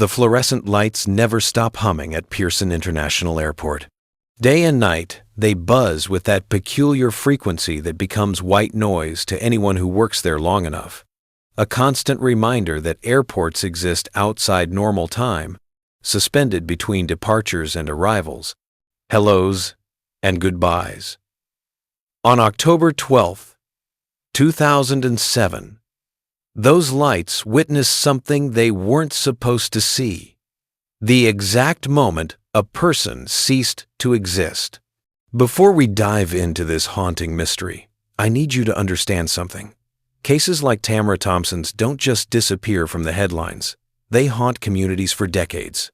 The fluorescent lights never stop humming at Pearson International Airport. Day and night, they buzz with that peculiar frequency that becomes white noise to anyone who works there long enough. A constant reminder that airports exist outside normal time, suspended between departures and arrivals, hellos and goodbyes. On October 12, 2007, those lights witnessed something they weren't supposed to see. The exact moment a person ceased to exist. Before we dive into this haunting mystery, I need you to understand something. Cases like Tamara Johnson's don't just disappear from the headlines. They haunt communities for decades.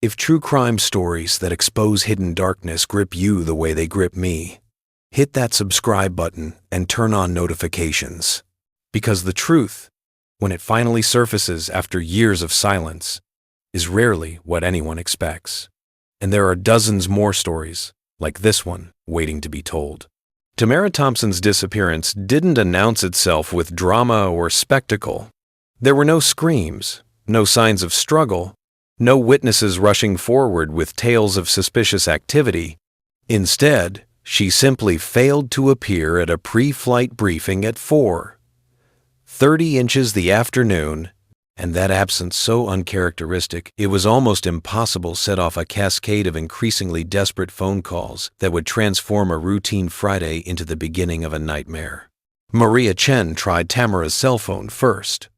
If true crime stories that expose hidden darkness grip you the way they grip me, hit that subscribe button and turn on notifications. Because the truth, when it finally surfaces after years of silence, is rarely what anyone expects. And there are dozens more stories, like this one, waiting to be told. Tamara Johnson's disappearance didn't announce itself with drama or spectacle. There were no screams, no signs of struggle, no witnesses rushing forward with tales of suspicious activity. Instead, she simply failed to appear at a pre-flight briefing at 4:30 the afternoon, and that absence so uncharacteristic it was almost impossible set off a cascade of increasingly desperate phone calls that would transform a routine Friday into the beginning of a nightmare. Maria Chen tried Tamara's cell phone first.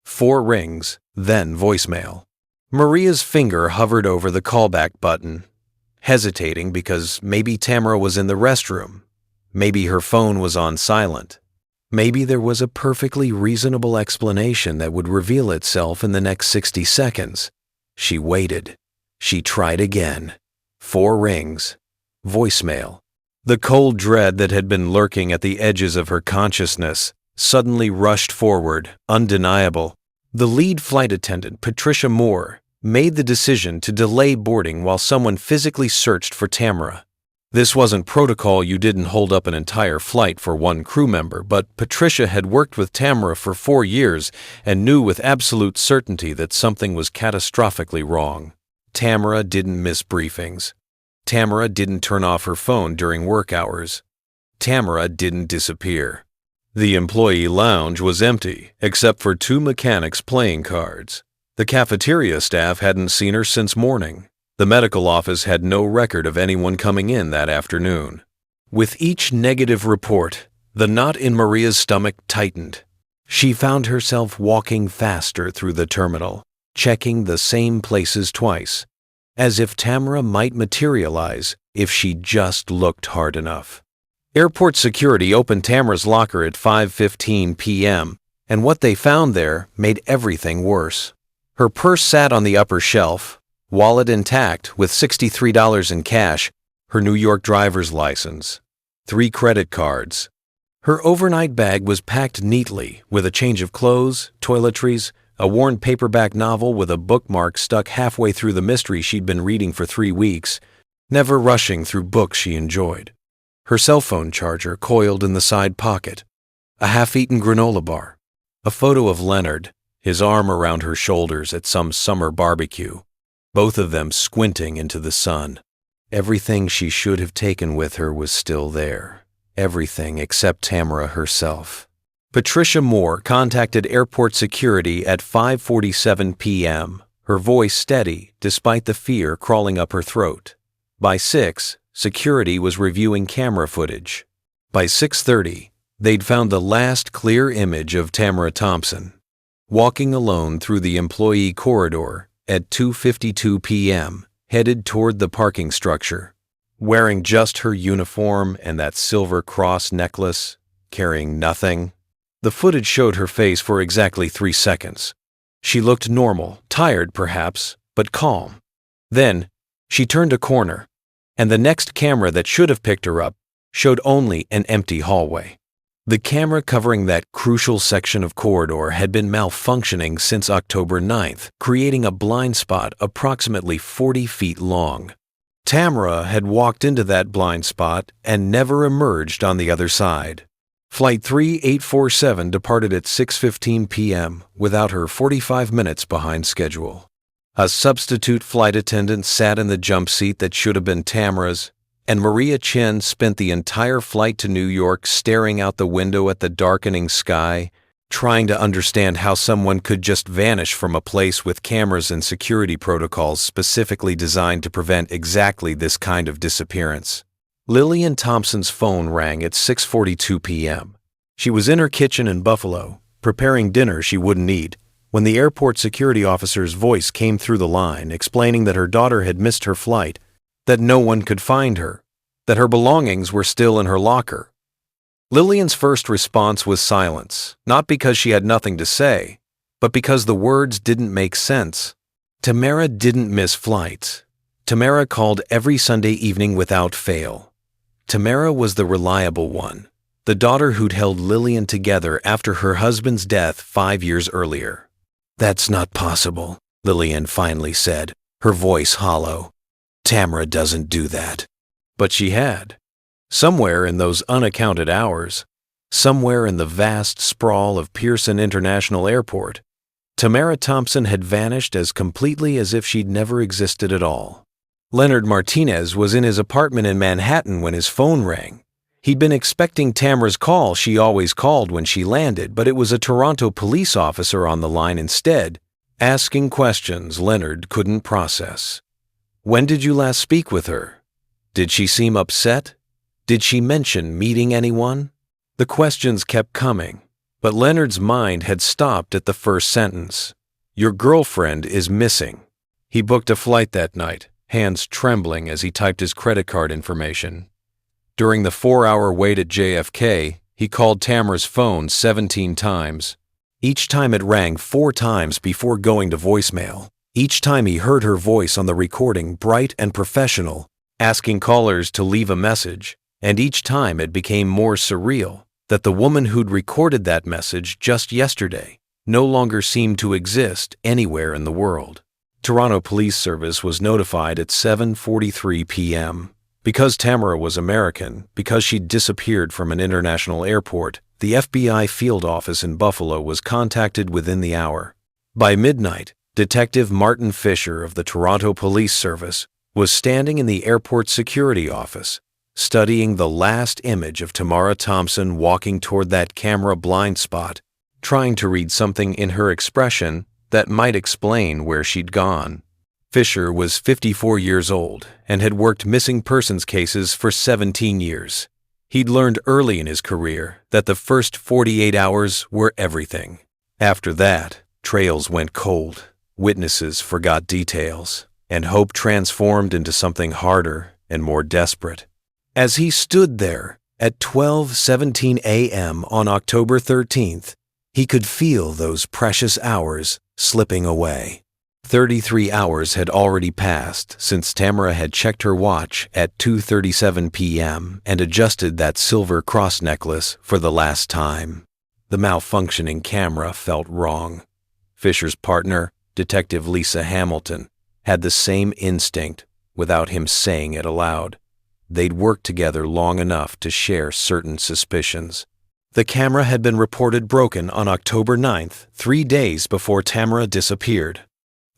4 rings, then voicemail. Maria's finger hovered over the callback button, hesitating because maybe Tamara was in the restroom, maybe her phone was on silent. Maybe there was a perfectly reasonable explanation that would reveal itself in the next 60 seconds. She waited. She tried again. 4 rings. Voicemail. The cold dread that had been lurking at the edges of her consciousness suddenly rushed forward, undeniable. The lead flight attendant, Patricia Moore, made the decision to delay boarding while someone physically searched for Tamara. This wasn't protocol. You didn't hold up an entire flight for one crew member, but Patricia had worked with Tamara for 4 years and knew with absolute certainty that something was catastrophically wrong. Tamara didn't miss briefings. Tamara didn't turn off her phone during work hours. Tamara didn't disappear. The employee lounge was empty, except for 2 mechanics' playing cards. The cafeteria staff hadn't seen her since morning. The medical office had no record of anyone coming in that afternoon. With each negative report, the knot in Maria's stomach tightened. She found herself walking faster through the terminal, checking the same places twice, as if Tamara might materialize if she just looked hard enough. Airport security opened Tamara's locker at 5:15 p.m., and what they found there made everything worse. Her purse sat on the upper shelf, wallet intact with $63 in cash, her New York driver's license, 3 credit cards. Her overnight bag was packed neatly with a change of clothes, toiletries, a worn paperback novel with a bookmark stuck halfway through the mystery she'd been reading for 3 weeks, never rushing through books she enjoyed. Her cell phone charger coiled in the side pocket, a half-eaten granola bar, a photo of Leonard, his arm around her shoulders at some summer barbecue, both of them squinting into the sun. Everything she should have taken with her was still there. Everything except Tamara herself. Patricia Moore contacted airport security at 5:47 p.m., her voice steady despite the fear crawling up her throat. By 6, security was reviewing camera footage. By 6:30, they'd found the last clear image of Tamara Johnson, walking alone through the employee corridor at 2:52 p.m., headed toward the parking structure, wearing just her uniform and that silver cross necklace, carrying nothing. The footage showed her face for exactly 3 seconds. She looked normal, tired perhaps, but calm. Then, she turned a corner, and the next camera that should have picked her up showed only an empty hallway. The camera covering that crucial section of corridor had been malfunctioning since October 9th, creating a blind spot approximately 40 feet long. Tamara had walked into that blind spot and never emerged on the other side. Flight 3847 departed at 6:15 p.m. without her 45 minutes behind schedule. A substitute flight attendant sat in the jump seat that should have been Tamara's, and Maria Chen spent the entire flight to New York staring out the window at the darkening sky, trying to understand how someone could just vanish from a place with cameras and security protocols specifically designed to prevent exactly this kind of disappearance. Lillian Thompson's phone rang at 6:42 p.m. She was in her kitchen in Buffalo, preparing dinner she wouldn't eat, when the airport security officer's voice came through the line explaining that her daughter had missed her flight, that no one could find her, that her belongings were still in her locker. Lillian's first response was silence, not because she had nothing to say, but because the words didn't make sense. Tamara didn't miss flights. Tamara called every Sunday evening without fail. Tamara was the reliable one, the daughter who'd held Lillian together after her husband's death 5 years earlier. "That's not possible," Lillian finally said, her voice hollow. "Tamara doesn't do that." But she had. Somewhere in those unaccounted hours, somewhere in the vast sprawl of Pearson International Airport, Tamara Thompson had vanished as completely as if she'd never existed at all. Leonard Martinez was in his apartment in Manhattan when his phone rang. He'd been expecting Tamara's call. She always called when she landed, but it was a Toronto police officer on the line instead, asking questions Leonard couldn't process. "When did you last speak with her? Did she seem upset? Did she mention meeting anyone?" The questions kept coming, but Leonard's mind had stopped at the first sentence. "Your girlfriend is missing." He booked a flight that night, hands trembling as he typed his credit card information. During the 4-hour wait at JFK, he called Tamara's phone 17 times. Each time it rang 4 times before going to voicemail. Each time he heard her voice on the recording, bright and professional, asking callers to leave a message, and each time it became more surreal that the woman who'd recorded that message just yesterday no longer seemed to exist anywhere in the world. Toronto Police Service was notified at 7:43 p.m. Because Tamara was American, because she'd disappeared from an international airport, the FBI field office in Buffalo was contacted within the hour. By midnight, Detective Martin Fisher of the Toronto Police Service was standing in the airport security office, studying the last image of Tamara Thompson walking toward that camera blind spot, trying to read something in her expression that might explain where she'd gone. Fisher was 54 years old and had worked missing persons cases for 17 years. He'd learned early in his career that the first 48 hours were everything. After that, trails went cold, witnesses forgot details, and hope transformed into something harder and more desperate. As he stood there at 12:17 a.m. on October 13th, he could feel those precious hours slipping away. 33 hours had already passed since Tamara had checked her watch at 2:37 p.m. and adjusted that silver cross necklace for the last time. The malfunctioning camera felt wrong. Fisher's partner, Detective Lisa Hamilton, had the same instinct without him saying it aloud. They'd worked together long enough to share certain suspicions. The camera had been reported broken on October 9th, 3 days before Tamara disappeared.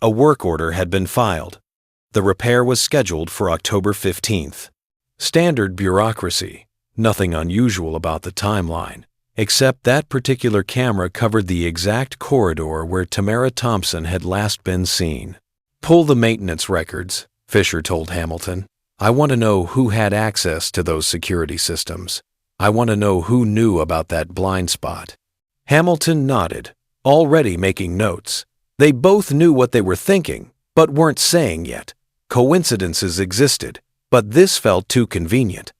A work order had been filed. The repair was scheduled for October 15th. Standard bureaucracy, nothing unusual about the timeline, except that particular camera covered the exact corridor where Tamara Thompson had last been seen. "Pull the maintenance records," Fisher told Hamilton. "I want to know who had access to those security systems. I want to know who knew about that blind spot." Hamilton nodded, already making notes. They both knew what they were thinking, but weren't saying yet. Coincidences existed, but this felt too convenient.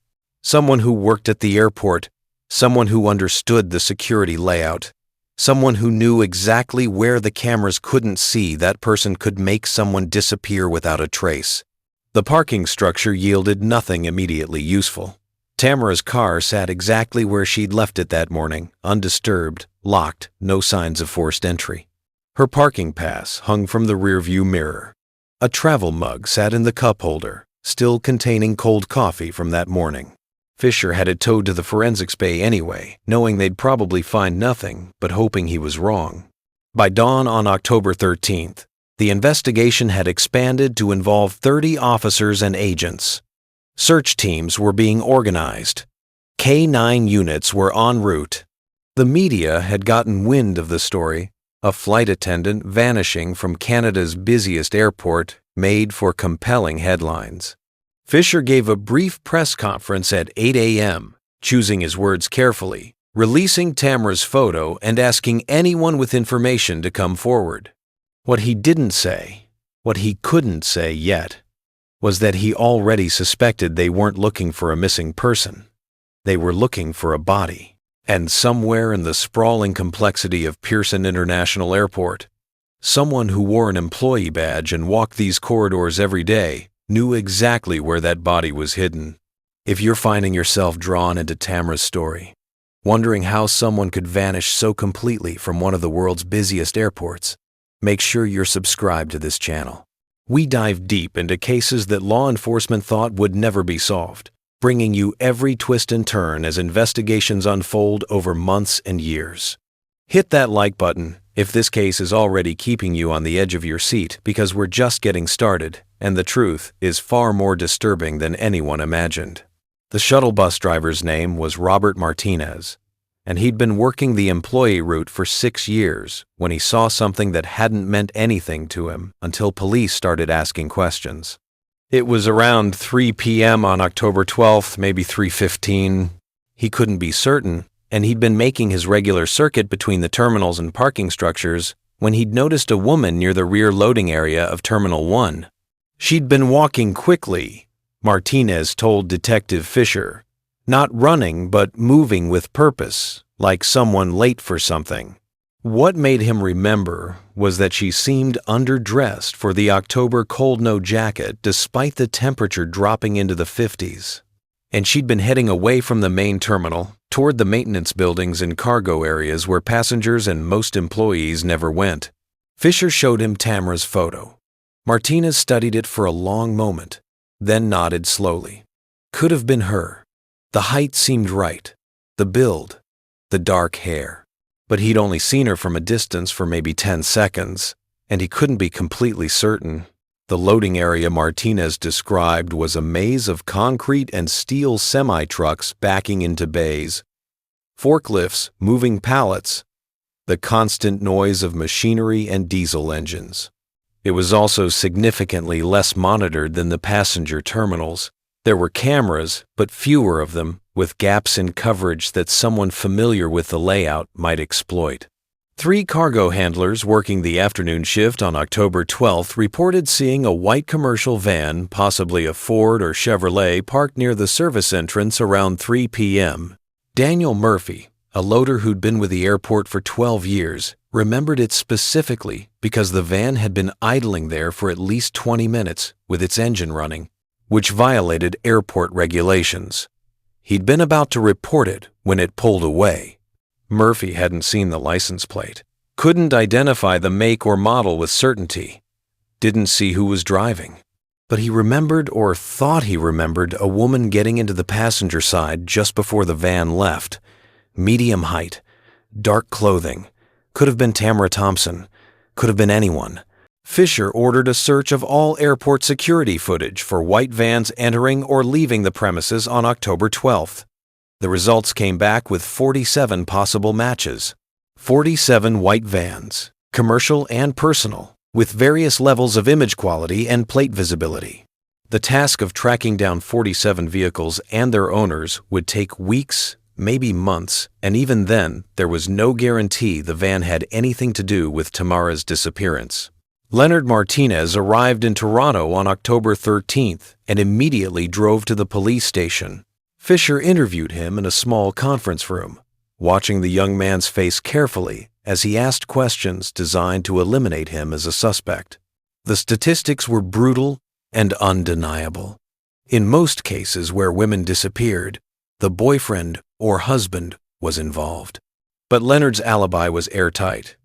Someone who worked at the airport, someone who understood the security layout, someone who knew exactly where the cameras couldn't see, that person could make someone disappear without a trace. The parking structure yielded nothing immediately useful. Tamara's car sat exactly where she'd left it that morning, undisturbed, locked, no signs of forced entry. Her parking pass hung from the rearview mirror. A travel mug sat in the cup holder, still containing cold coffee from that morning. Fisher had it towed to the forensics bay anyway, knowing they'd probably find nothing, but hoping he was wrong. By dawn on October 13th, The investigation had expanded to involve 30 officers and agents. Search teams were being organized. K-9 units were en route. The media had gotten wind of the story. A flight attendant vanishing from Canada's busiest airport made for compelling headlines. Fisher gave a brief press conference at 8 a.m., choosing his words carefully, releasing Tamara's photo and asking anyone with information to come forward. What he didn't say, what he couldn't say yet, was that he already suspected they weren't looking for a missing person. They were looking for a body. And somewhere in the sprawling complexity of Pearson International Airport, someone who wore an employee badge and walked these corridors every day knew exactly where that body was hidden. If you're finding yourself drawn into Tamara's story, wondering how someone could vanish so completely from one of the world's busiest airports, make sure you're subscribed to this channel. We dive deep into cases that law enforcement thought would never be solved, bringing you every twist and turn as investigations unfold over months and years. Hit that like button if this case is already keeping you on the edge of your seat, because we're just getting started, and the truth is far more disturbing than anyone imagined. The shuttle bus driver's name was Robert Martinez, and he'd been working the employee route for 6 years when he saw something that hadn't meant anything to him until police started asking questions. It was around 3 p.m. on October 12th, maybe 3:15. He couldn't be certain, and he'd been making his regular circuit between the terminals and parking structures when he'd noticed a woman near the rear loading area of Terminal 1. She'd been walking quickly, Martinez told Detective Fisher, not running but moving with purpose, like someone late for something. What made him remember was that she seemed underdressed for the October cold no jacket despite the temperature dropping into the 50s. And she'd been heading away from the main terminal toward the maintenance buildings and cargo areas where passengers and most employees never went. Fisher showed him Tamara's photo. Martinez studied it for a long moment, then nodded slowly. Could have been her. The height seemed right, the build, the dark hair. But he'd only seen her from a distance for maybe 10 seconds, and he couldn't be completely certain. The loading area Martinez described was a maze of concrete and steel semi-trucks backing into bays, forklifts moving pallets, the constant noise of machinery and diesel engines. It was also significantly less monitored than the passenger terminals. There were cameras, but fewer of them, with gaps in coverage that someone familiar with the layout might exploit. 3 cargo handlers working the afternoon shift on October 12th reported seeing a white commercial van, possibly a Ford or Chevrolet, parked near the service entrance around 3 p.m. Daniel Murphy, a loader who'd been with the airport for 12 years, remembered it specifically because the van had been idling there for at least 20 minutes with its engine running, which violated airport regulations. He'd been about to report it when it pulled away. Murphy hadn't seen the license plate, couldn't identify the make or model with certainty, didn't see who was driving. But he remembered, or thought he remembered, a woman getting into the passenger side just before the van left. Medium height, dark clothing. Could have been Tamara Johnson. Could have been anyone. Fisher ordered a search of all airport security footage for white vans entering or leaving the premises on October 12th. The results came back with 47 possible matches. 47 white vans, commercial and personal, with various levels of image quality and plate visibility. The task of tracking down 47 vehicles and their owners would take weeks, maybe months, and even then, there was no guarantee the van had anything to do with Tamara's disappearance. Leonard Martinez arrived in Toronto on October 13th and immediately drove to the police station. Fisher interviewed him in a small conference room, watching the young man's face carefully as he asked questions designed to eliminate him as a suspect. The statistics were brutal and undeniable. In most cases where women disappeared, the boyfriend or husband was involved. But Leonard's alibi was airtight.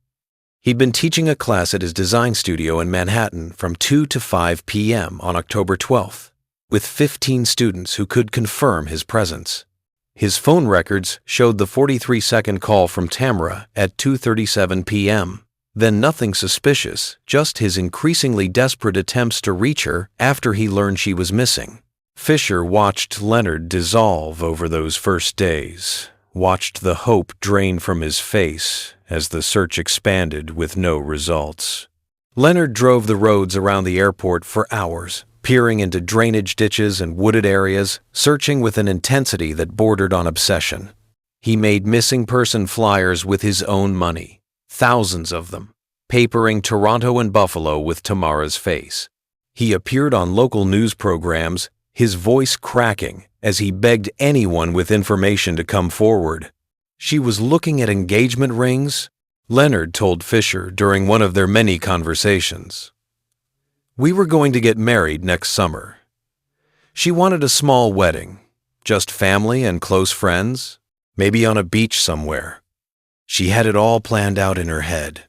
He'd been teaching a class at his design studio in Manhattan from 2 to 5 p.m. on October 12th, with 15 students who could confirm his presence. His phone records showed the 43-second call from Tamara at 2:37 p.m., Then nothing suspicious, just his increasingly desperate attempts to reach her after he learned she was missing. Fisher watched Leonard dissolve over those first days, watched the hope drain from his face as the search expanded with no results. Leonard drove the roads around the airport for hours, peering into drainage ditches and wooded areas, searching with an intensity that bordered on obsession. He made missing person flyers with his own money, thousands of them, papering Toronto and Buffalo with Tamara's face. He appeared on local news programs, his voice cracking as he begged anyone with information to come forward. She was looking at engagement rings, Leonard told Fisher during one of their many conversations. We were going to get married next summer. She wanted a small wedding, just family and close friends, maybe on a beach somewhere. She had it all planned out in her head.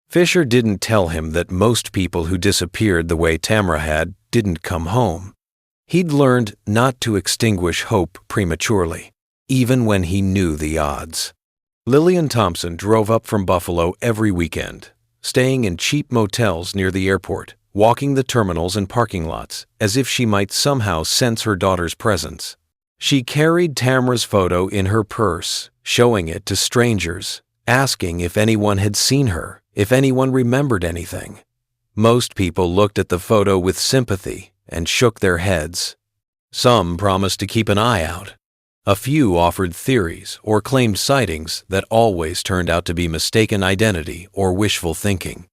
Fisher didn't tell him that most people who disappeared the way Tamara had didn't come home. He'd learned not to extinguish hope prematurely, even when he knew the odds. Lillian Thompson drove up from Buffalo every weekend, staying in cheap motels near the airport, walking the terminals and parking lots as if she might somehow sense her daughter's presence. She carried Tamara's photo in her purse, showing it to strangers, asking if anyone had seen her, if anyone remembered anything. Most people looked at the photo with sympathy and shook their heads. Some promised to keep an eye out. A few offered theories or claimed sightings that always turned out to be mistaken identity or wishful thinking.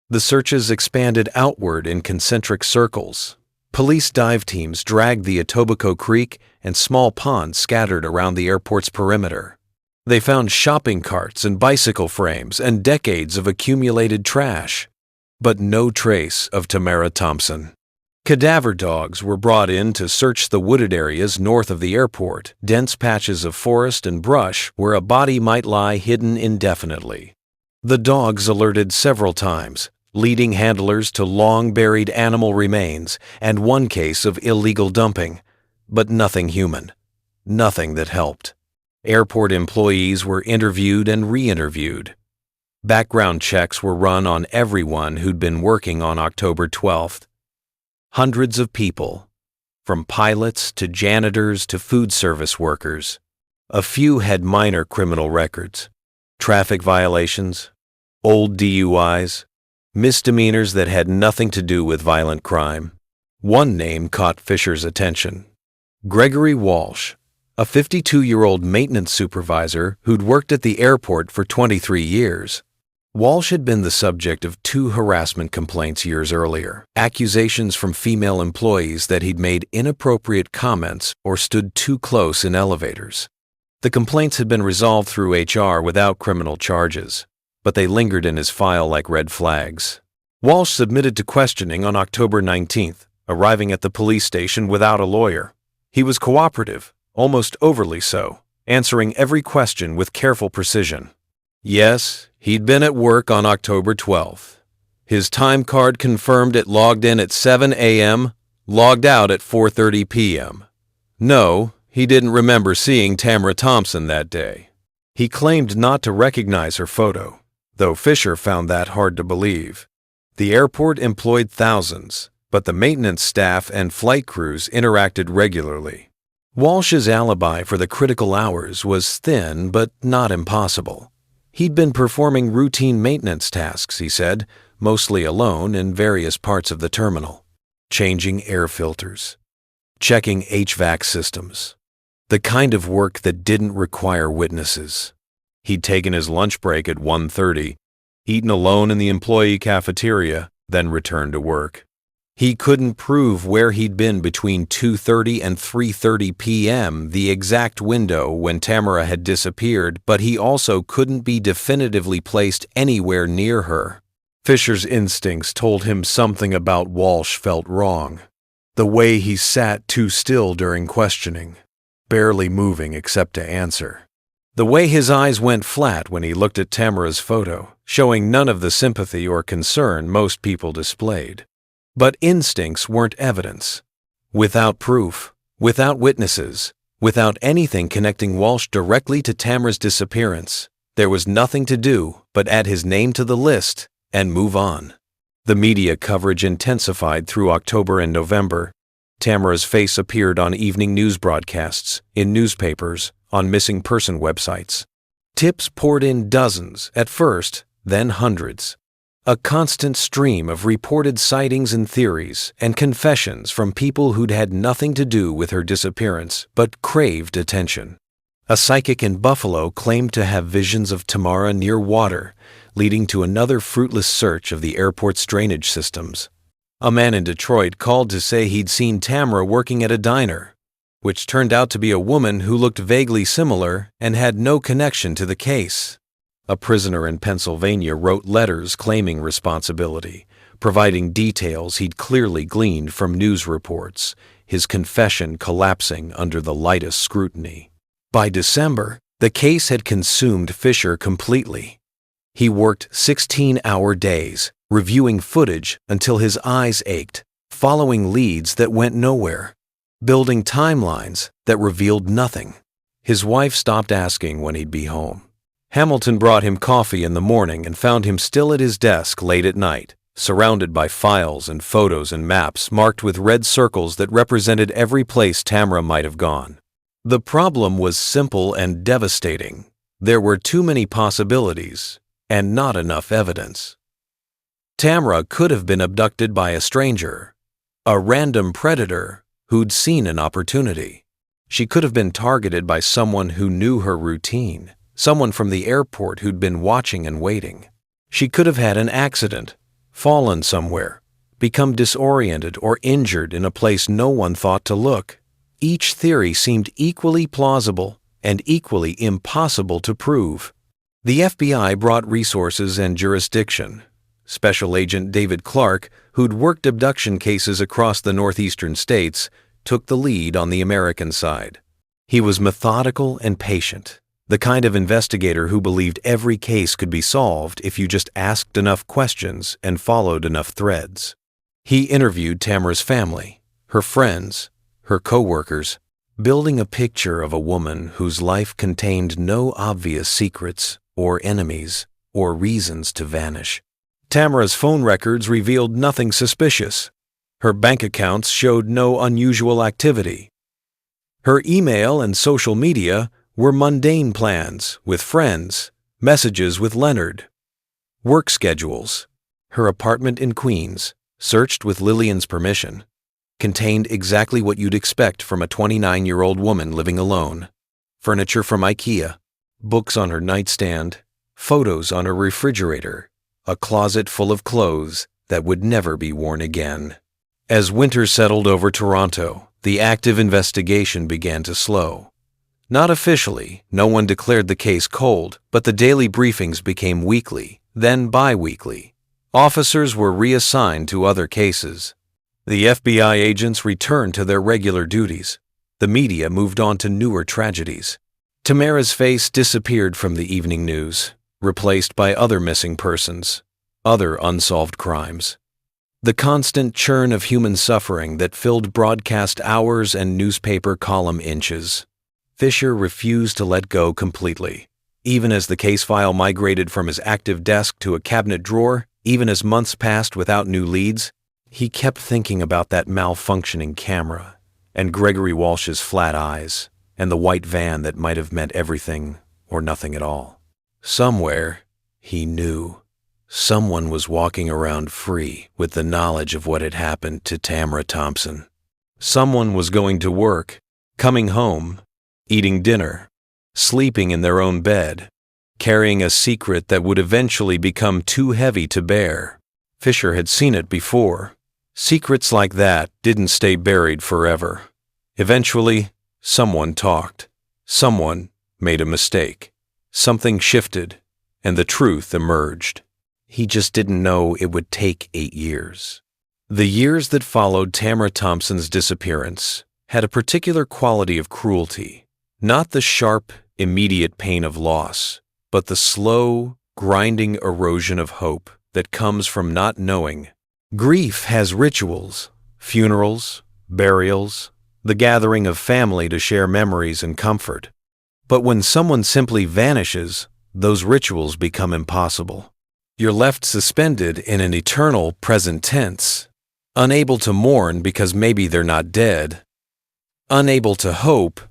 The searches expanded outward in concentric circles. Police dive teams dragged the Etobicoke Creek and small ponds scattered around the airport's perimeter. They found shopping carts and bicycle frames and decades of accumulated trash, but no trace of Tamara Thompson. Cadaver dogs were brought in to search the wooded areas north of the airport, dense patches of forest and brush where a body might lie hidden indefinitely. The dogs alerted several times, leading handlers to long-buried animal remains and one case of illegal dumping, but nothing human, nothing that helped. Airport employees were interviewed and re-interviewed. Background checks were run on everyone who'd been working on October 12th. Hundreds of people, from pilots to janitors to food service workers. A few had minor criminal records, traffic violations, old DUIs, misdemeanors that had nothing to do with violent crime. One name caught Fisher's attention. Gregory Walsh, a 52-year-old maintenance supervisor who'd worked at the airport for 23 years. Walsh had been the subject of 2 harassment complaints years earlier, accusations from female employees that he'd made inappropriate comments or stood too close in elevators. The complaints had been resolved through HR without criminal charges, but they lingered in his file like red flags. Walsh submitted to questioning on October 19th, arriving at the police station without a lawyer. He was cooperative, almost overly so, answering every question with careful precision. Yes, he'd been at work on October 12th. His time card confirmed it logged in at 7 a.m., logged out at 4:30 p.m. No, he didn't remember seeing Tamara Thompson that day. He claimed not to recognize her photo, though Fisher found that hard to believe. The airport employed thousands, but the maintenance staff and flight crews interacted regularly. Walsh's alibi for the critical hours was thin but not impossible. He'd been performing routine maintenance tasks, he said, mostly alone in various parts of the terminal. Changing air filters, checking HVAC systems, the kind of work that didn't require witnesses. He'd taken his lunch break at 1:30, eaten alone in the employee cafeteria, then returned to work. He couldn't prove where he'd been between 2:30 and 3:30 p.m., the exact window when Tamara had disappeared, but he also couldn't be definitively placed anywhere near her. Fisher's instincts told him something about Walsh felt wrong. The way he sat too still during questioning, barely moving except to answer. The way his eyes went flat when he looked at Tamara's photo, showing none of the sympathy or concern most people displayed. But instincts weren't evidence. Without proof, without witnesses, without anything connecting Walsh directly to Tamara's disappearance, there was nothing to do but add his name to the list and move on. The media coverage intensified through October and November. Tamara's face appeared on evening news broadcasts, in newspapers, on missing person websites. Tips poured in dozens at first, then hundreds. A constant stream of reported sightings and theories and confessions from people who'd had nothing to do with her disappearance but craved attention. A psychic in Buffalo claimed to have visions of Tamara near water, leading to another fruitless search of the airport's drainage systems. A man in Detroit called to say he'd seen Tamara working at a diner, which turned out to be a woman who looked vaguely similar and had no connection to the case. A prisoner in Pennsylvania wrote letters claiming responsibility, providing details he'd clearly gleaned from news reports, his confession collapsing under the lightest scrutiny. By December, the case had consumed Fisher completely. He worked 16-hour days, reviewing footage until his eyes ached, following leads that went nowhere, building timelines that revealed nothing. His wife stopped asking when he'd be home. Hamilton brought him coffee in the morning and found him still at his desk late at night, surrounded by files and photos and maps marked with red circles that represented every place Tamara might have gone. The problem was simple and devastating. There were too many possibilities and not enough evidence. Tamara could have been abducted by a stranger, a random predator who'd seen an opportunity. She could have been targeted by someone who knew her routine, someone from the airport who'd been watching and waiting. She could have had an accident, fallen somewhere, become disoriented or injured in a place no one thought to look. Each theory seemed equally plausible and equally impossible to prove. The FBI brought resources and jurisdiction. Special Agent David Clark, who'd worked abduction cases across the northeastern states, took the lead on the American side. He was methodical and patient, the kind of investigator who believed every case could be solved if you just asked enough questions and followed enough threads. He interviewed Tamara's family, her friends, her co-workers, building a picture of a woman whose life contained no obvious secrets or enemies or reasons to vanish. Tamara's phone records revealed nothing suspicious. Her bank accounts showed no unusual activity. Her email and social media were mundane plans with friends, messages with Leonard, work schedules. Her apartment in Queens, searched with Lillian's permission, contained exactly what you'd expect from a 29-year-old woman living alone. Furniture from IKEA, books on her nightstand, photos on her refrigerator, a closet full of clothes that would never be worn again. As winter settled over Toronto, the active investigation began to slow. Not officially, no one declared the case cold, but the daily briefings became weekly, then bi-weekly. Officers were reassigned to other cases. The FBI agents returned to their regular duties. The media moved on to newer tragedies. Tamara's face disappeared from the evening news, replaced by other missing persons, other unsolved crimes. The constant churn of human suffering that filled broadcast hours and newspaper column inches. Fisher refused to let go completely. Even as the case file migrated from his active desk to a cabinet drawer, even as months passed without new leads, he kept thinking about that malfunctioning camera, and Gregory Walsh's flat eyes, and the white van that might have meant everything or nothing at all. Somewhere, he knew, someone was walking around free with the knowledge of what had happened to Tamara Thompson. Someone was going to work, coming home, eating dinner, sleeping in their own bed, carrying a secret that would eventually become too heavy to bear. Fisher had seen it before. Secrets like that didn't stay buried forever. Eventually, someone talked. Someone made a mistake. Something shifted, and the truth emerged. He just didn't know it would take 8 years. The years that followed Tamara Thompson's disappearance had a particular quality of cruelty. Not the sharp, immediate pain of loss, but the slow, grinding erosion of hope that comes from not knowing. Grief has rituals, funerals, burials, the gathering of family to share memories and comfort. But when someone simply vanishes, those rituals become impossible. You're left suspended in an eternal present tense, unable to mourn because maybe they're not dead, unable to hope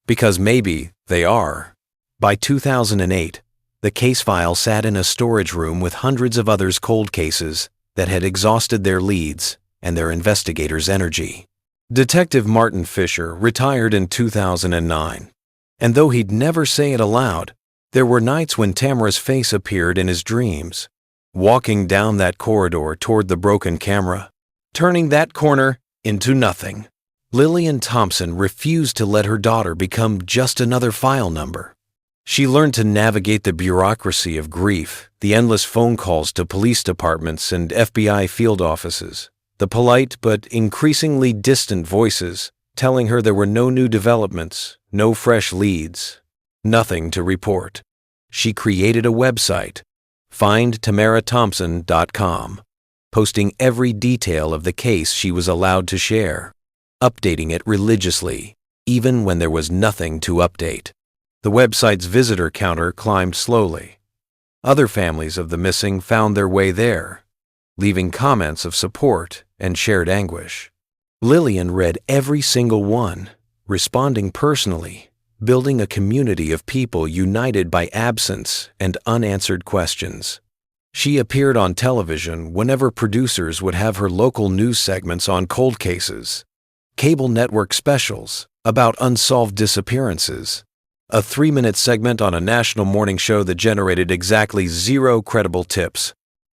because maybe they are. By 2008, the case file sat in a storage room with hundreds of others' cold cases that had exhausted their leads and their investigators' energy. Detective Martin Fisher retired in 2009, and though he'd never say it aloud, there were nights when Tamara's face appeared in his dreams, walking down that corridor toward the broken camera, turning that corner into nothing. Lillian Thompson refused to let her daughter become just another file number. She learned to navigate the bureaucracy of grief, the endless phone calls to police departments and FBI field offices, the polite but increasingly distant voices telling her there were no new developments, no fresh leads, nothing to report. She created a website, findtamarathompson.com, posting every detail of the case she was allowed to share, updating it religiously, even when there was nothing to update. The website's visitor counter climbed slowly. Other families of the missing found their way there, leaving comments of support and shared anguish. Lillian read every single one, responding personally, building a community of people united by absence and unanswered questions. She appeared on television whenever producers would have her local news segments on cold cases, cable network specials about unsolved disappearances, a 3-minute segment on a national morning show that generated exactly 0 credible tips.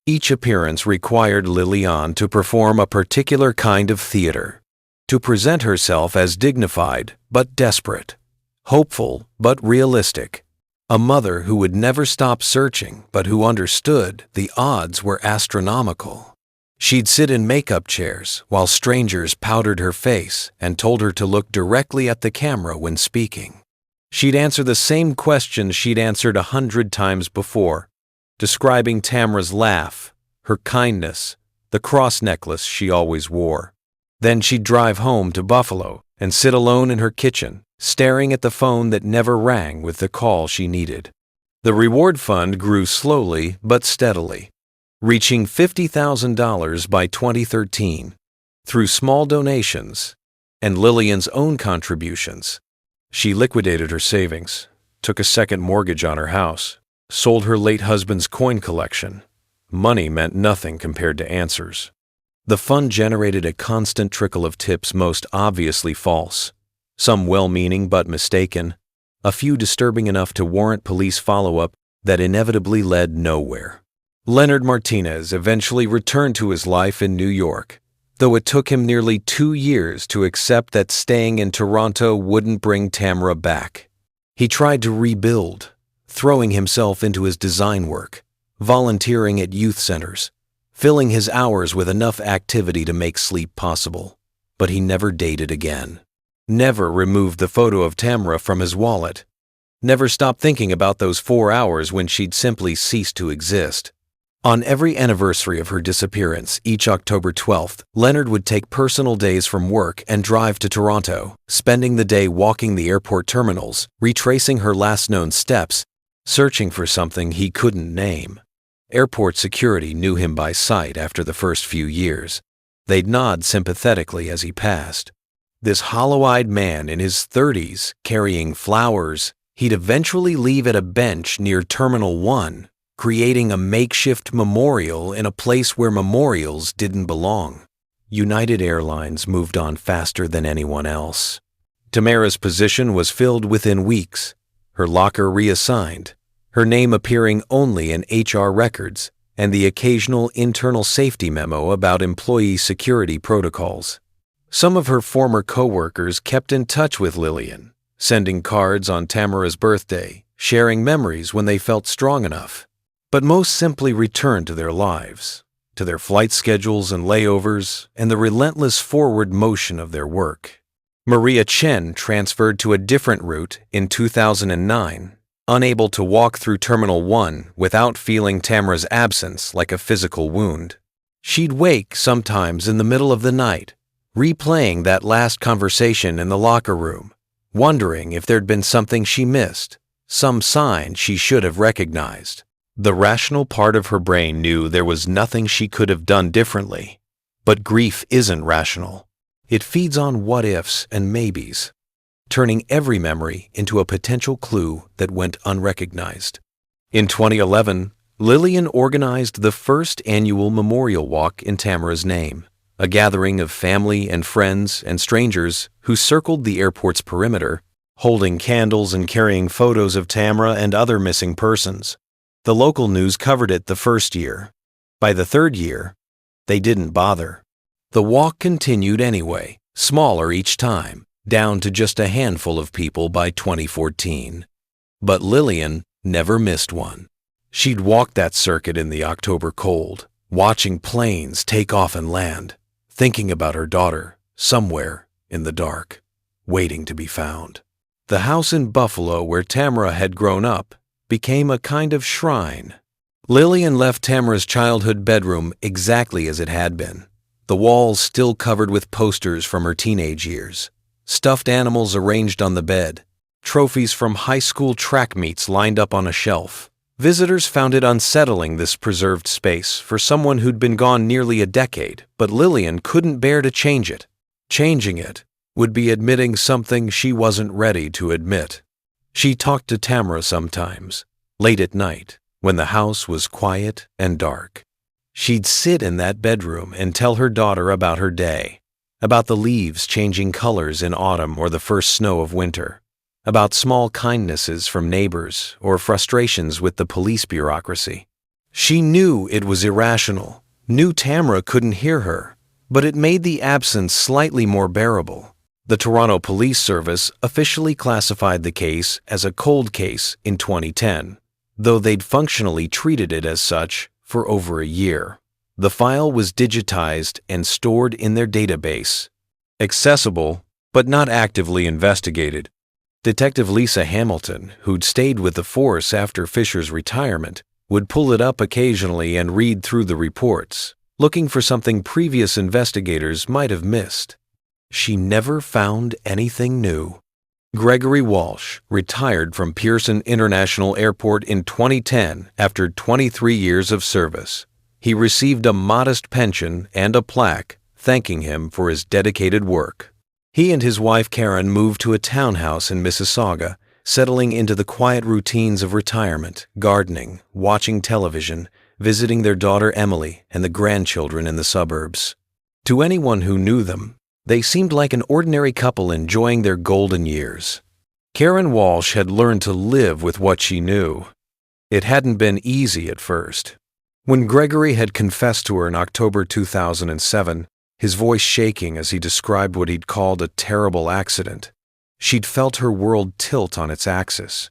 Each appearance required Lillian to perform a particular kind of theater, to present herself as dignified but desperate, hopeful but realistic, a mother who would never stop searching but who understood the odds were astronomical. She'd sit in makeup chairs while strangers powdered her face and told her to look directly at the camera when speaking. She'd answer the same questions she'd answered 100 times before, describing Tamara's laugh, her kindness, the cross necklace she always wore. Then she'd drive home to Buffalo and sit alone in her kitchen, staring at the phone that never rang with the call she needed. The reward fund grew slowly but steadily, reaching $50,000 by 2013, through small donations and Lillian's own contributions. She liquidated her savings, took a second mortgage on her house, sold her late husband's coin collection. Money meant nothing compared to answers. The fund generated a constant trickle of tips most obviously false, some well-meaning but mistaken, a few disturbing enough to warrant police follow-up that inevitably led nowhere. Leonard Martinez eventually returned to his life in New York, though it took him nearly 2 years to accept that staying in Toronto wouldn't bring Tamara back. He tried to rebuild, throwing himself into his design work, volunteering at youth centers, filling his hours with enough activity to make sleep possible. But he never dated again, never removed the photo of Tamara from his wallet, never stopped thinking about those 4 hours when she'd simply ceased to exist. On every anniversary of her disappearance, each October 12th, Leonard would take personal days from work and drive to Toronto, spending the day walking the airport terminals, retracing her last known steps, searching for something he couldn't name. Airport security knew him by sight after the first few years. They'd nod sympathetically as he passed. This hollow-eyed man in his 30s, carrying flowers, he'd eventually leave at a bench near Terminal 1, creating a makeshift memorial in a place where memorials didn't belong. United Airlines moved on faster than anyone else. Tamara's position was filled within weeks, her locker reassigned, her name appearing only in HR records and the occasional internal safety memo about employee security protocols. Some of her former coworkers kept in touch with Lillian, sending cards on Tamara's birthday, sharing memories when they felt strong enough. But most simply returned to their lives, to their flight schedules and layovers, and the relentless forward motion of their work. Maria Chen transferred to a different route in 2009, unable to walk through Terminal 1 without feeling Tamara's absence like a physical wound. She'd wake sometimes in the middle of the night, replaying that last conversation in the locker room, wondering if there'd been something she missed, some sign she should have recognized. The rational part of her brain knew there was nothing she could have done differently. But grief isn't rational. It feeds on what-ifs and maybes, turning every memory into a potential clue that went unrecognized. In 2011, Lillian organized the first annual memorial walk in Tamara's name, a gathering of family and friends and strangers who circled the airport's perimeter, holding candles and carrying photos of Tamara and other missing persons. The local news covered it the first year. By the third year, they didn't bother. The walk continued anyway, smaller each time, down to just a handful of people by 2014. But Lillian never missed one. She'd walk that circuit in the October cold, watching planes take off and land, thinking about her daughter, somewhere in the dark, waiting to be found. The house in Buffalo where Tamara had grown up became a kind of shrine. Lillian left Tamara's childhood bedroom exactly as it had been, the walls still covered with posters from her teenage years, stuffed animals arranged on the bed, trophies from high school track meets lined up on a shelf. Visitors found it unsettling, this preserved space, for someone who'd been gone nearly a decade, but Lillian couldn't bear to change it. Changing it would be admitting something she wasn't ready to admit. She talked to Tamara sometimes, late at night, when the house was quiet and dark. She'd sit in that bedroom and tell her daughter about her day, about the leaves changing colors in autumn or the first snow of winter, about small kindnesses from neighbors or frustrations with the police bureaucracy. She knew it was irrational, knew Tamara couldn't hear her, but it made the absence slightly more bearable. The Toronto Police Service officially classified the case as a cold case in 2010, though they'd functionally treated it as such for over a year. The file was digitized and stored in their database, accessible but not actively investigated. Detective Lisa Hamilton, who'd stayed with the force after Fisher's retirement, would pull it up occasionally and read through the reports, looking for something previous investigators might have missed. She never found anything new. Gregory Walsh retired from Pearson International Airport in 2010 after 23 years of service. He received a modest pension and a plaque thanking him for his dedicated work. He and his wife Karen moved to a townhouse in Mississauga, settling into the quiet routines of retirement, gardening, watching television, visiting their daughter Emily and the grandchildren in the suburbs. To anyone who knew them, they seemed like an ordinary couple enjoying their golden years. Karen Walsh had learned to live with what she knew. It hadn't been easy at first. When Gregory had confessed to her in October 2007, his voice shaking as he described what he'd called a terrible accident, she'd felt her world tilt on its axis.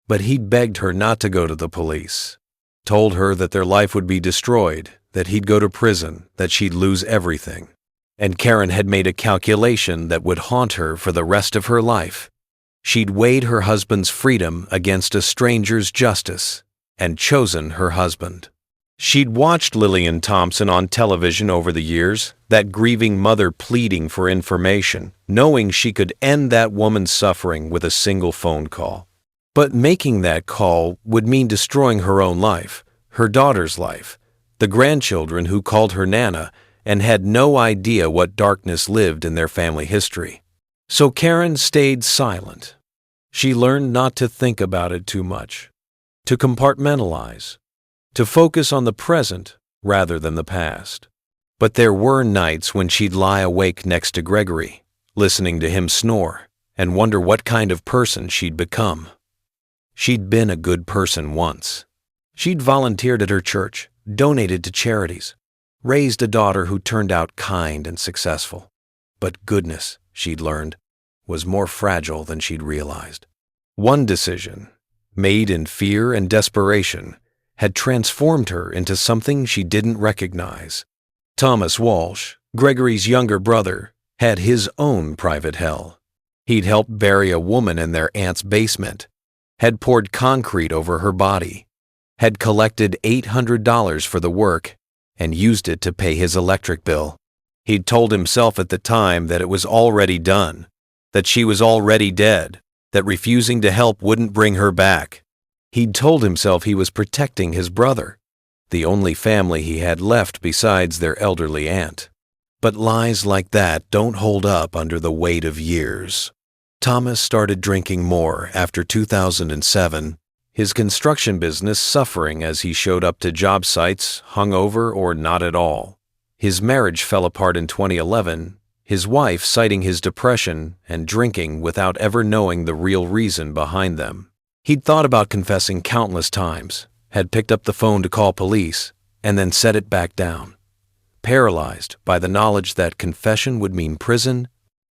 But he'd begged her not to go to the police, told her that their life would be destroyed, that he'd go to prison, that she'd lose everything. And Karen had made a calculation that would haunt her for the rest of her life. She'd weighed her husband's freedom against a stranger's justice and chosen her husband. She'd watched Lillian Thompson on television over the years, that grieving mother pleading for information, knowing she could end that woman's suffering with a single phone call. But making that call would mean destroying her own life, her daughter's life, the grandchildren who called her Nana and had no idea what darkness lived in their family history. So Karen stayed silent. She learned not to think about it too much, to compartmentalize, to focus on the present rather than the past. But there were nights when she'd lie awake next to Gregory, listening to him snore, and wonder what kind of person she'd become. She'd been a good person once. She'd volunteered at her church, donated to charities, raised a daughter who turned out kind and successful. But goodness, she'd learned, was more fragile than she'd realized. One decision, made in fear and desperation, had transformed her into something she didn't recognize. Thomas Walsh, Gregory's younger brother, had his own private hell. He'd helped bury a woman in their aunt's basement, had poured concrete over her body, had collected $800 for the work, and used it to pay his electric bill. He'd told himself at the time that it was already done, that she was already dead, that refusing to help wouldn't bring her back. He'd told himself he was protecting his brother, the only family he had left besides their elderly aunt. But lies like that don't hold up under the weight of years. Thomas started drinking more after 2007, his construction business suffering as he showed up to job sites hungover or not at all. His marriage fell apart in 2011, his wife citing his depression and drinking without ever knowing the real reason behind them. He'd thought about confessing countless times, had picked up the phone to call police, and then set it back down. Paralyzed by the knowledge that confession would mean prison,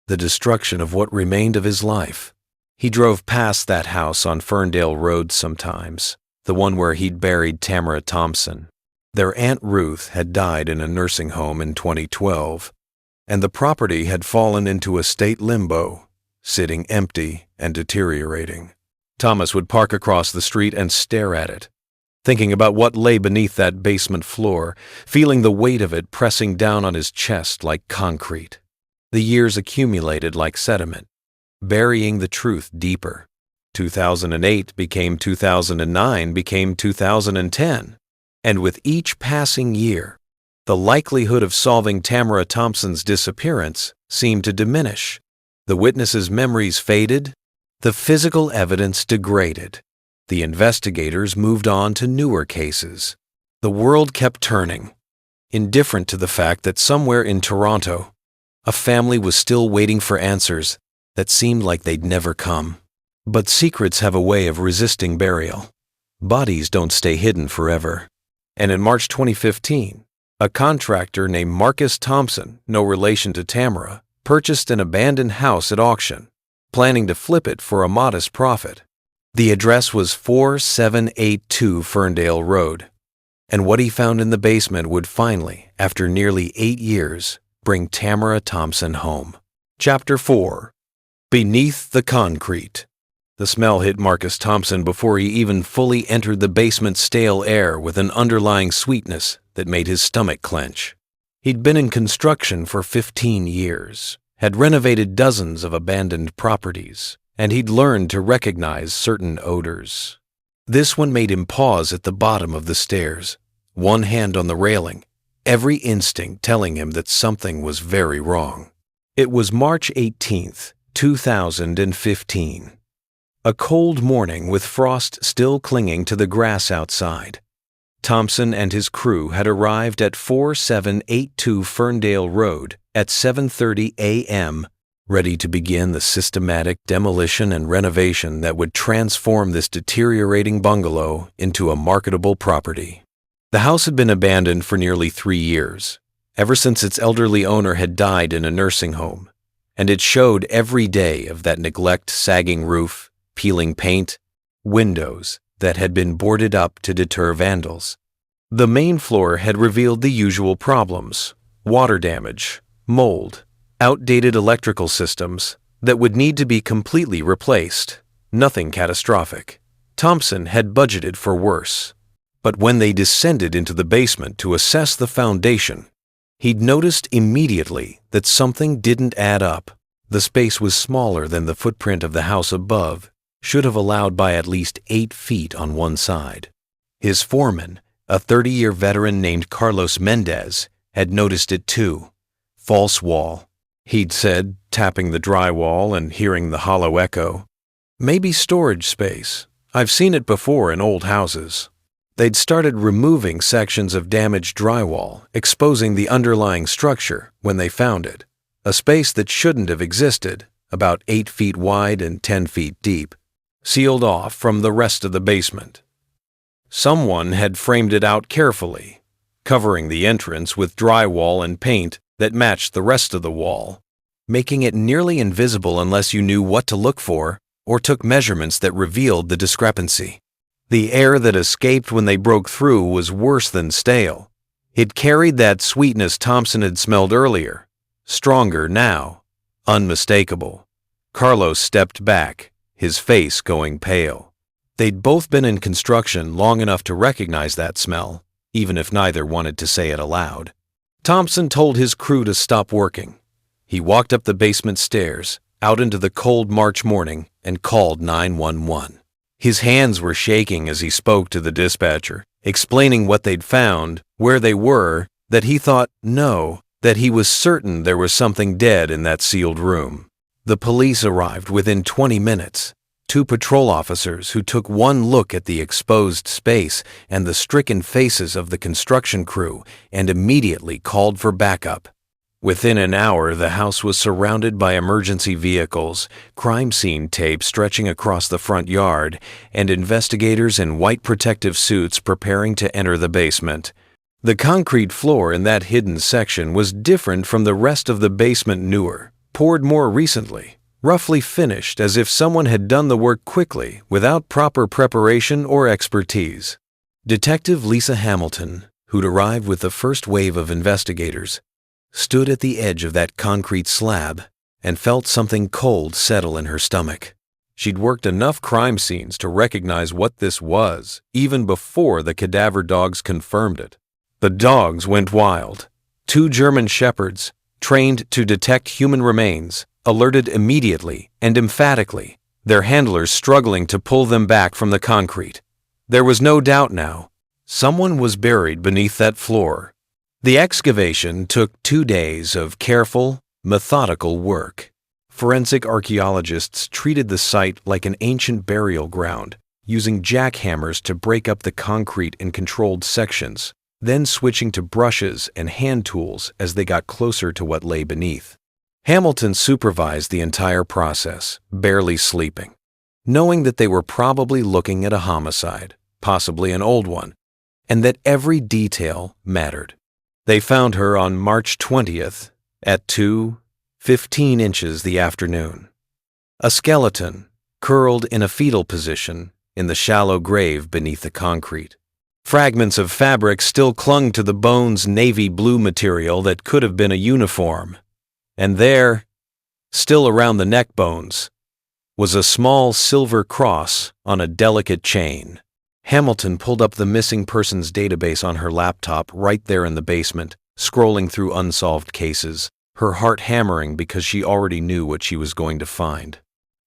the destruction of what remained of his life. He drove past that house on Ferndale Road sometimes, the one where he'd buried Tamara Johnson. Their Aunt Ruth had died in a nursing home in 2012, and the property had fallen into a state limbo, sitting empty and deteriorating. Thomas would park across the street and stare at it, thinking about what lay beneath that basement floor, feeling the weight of it pressing down on his chest like concrete. The years accumulated like sediment, burying the truth deeper. 2008 became 2009, became 2010, and with each passing year, the likelihood of solving Tamara Johnson's disappearance seemed to diminish. The witnesses' memories faded, the physical evidence degraded. The investigators moved on to newer cases. The world kept turning, indifferent to the fact that somewhere in Toronto, a family was still waiting for answers that seemed like they'd never come. But secrets have a way of resisting burial. Bodies don't stay hidden forever. And in March 2015, a contractor named Marcus Thompson, no relation to Tamara, purchased an abandoned house at auction, planning to flip it for a modest profit. The address was 4782 Ferndale Road, and what he found in the basement would finally, after nearly 8 years, bring Tamara Johnson home. Chapter 4. Beneath the Concrete. The smell hit Marcus Thompson before he even fully entered the basement's stale air with an underlying sweetness that made his stomach clench. He'd been in construction for 15 years, had renovated dozens of abandoned properties, and he'd learned to recognize certain odors. This one made him pause at the bottom of the stairs, one hand on the railing, every instinct telling him that something was very wrong. It was March 18th, 2015. A cold morning with frost still clinging to the grass outside. Thompson and his crew had arrived at 4782 Ferndale Road at 7:30 a.m., ready to begin the systematic demolition and renovation that would transform this deteriorating bungalow into a marketable property. The house had been abandoned for nearly 3 years, ever since its elderly owner had died in a nursing home, and it showed every day of that neglect: sagging roof, peeling paint, windows that had been boarded up to deter vandals. The main floor had revealed the usual problems: water damage, mold, outdated electrical systems that would need to be completely replaced. Nothing catastrophic. Thompson had budgeted for worse. But when they descended into the basement to assess the foundation, he'd noticed immediately that something didn't add up. The space was smaller than the footprint of the house above, should have allowed by at least 8 feet on one side. His foreman, a 30-year veteran named Carlos Mendez, had noticed it too. False wall, he'd said, tapping the drywall and hearing the hollow echo. Maybe storage space. I've seen it before in old houses. They'd started removing sections of damaged drywall, exposing the underlying structure when they found it. A space that shouldn't have existed, about 8 feet wide and 10 feet deep, sealed off from the rest of the basement. Someone had framed it out carefully, covering the entrance with drywall and paint that matched the rest of the wall, making it nearly invisible unless you knew what to look for or took measurements that revealed the discrepancy. The air that escaped when they broke through was worse than stale. It carried that sweetness Thompson had smelled earlier, stronger now, unmistakable. Carlos stepped back, his face going pale. They'd both been in construction long enough to recognize that smell, even if neither wanted to say it aloud. Thompson told his crew to stop working. He walked up the basement stairs, out into the cold March morning, and called 911. His hands were shaking as he spoke to the dispatcher, explaining what they'd found, where they were, that he thought, no, that he was certain there was something dead in that sealed room. The police arrived within 20 minutes. 2 patrol officers who took one look at the exposed space and the stricken faces of the construction crew and immediately called for backup. Within an hour, the house was surrounded by emergency vehicles, crime scene tape stretching across the front yard, and investigators in white protective suits preparing to enter the basement. The concrete floor in that hidden section was different from the rest of the basement, newer, poured more recently, roughly finished as if someone had done the work quickly without proper preparation or expertise. Detective Lisa Hamilton, who'd arrived with the first wave of investigators, stood at the edge of that concrete slab and felt something cold settle in her stomach. She'd worked enough crime scenes to recognize what this was, even before the cadaver dogs confirmed it. The dogs went wild. 2 German shepherds, trained to detect human remains, alerted immediately and emphatically, their handlers struggling to pull them back from the concrete. There was no doubt now. Someone was buried beneath that floor. The excavation took 2 days of careful, methodical work. Forensic archaeologists treated the site like an ancient burial ground, using jackhammers to break up the concrete in controlled sections, then switching to brushes and hand tools as they got closer to what lay beneath. Hamilton supervised the entire process, barely sleeping, knowing that they were probably looking at a homicide, possibly an old one, and that every detail mattered. They found her on March 20th at 2:15 inches the afternoon. A skeleton, curled in a fetal position in the shallow grave beneath the concrete. Fragments of fabric still clung to the bone's navy blue material that could have been a uniform. And there, still around the neck bones, was a small silver cross on a delicate chain. Hamilton pulled up the missing persons database on her laptop right there in the basement, scrolling through unsolved cases, her heart hammering because she already knew what she was going to find.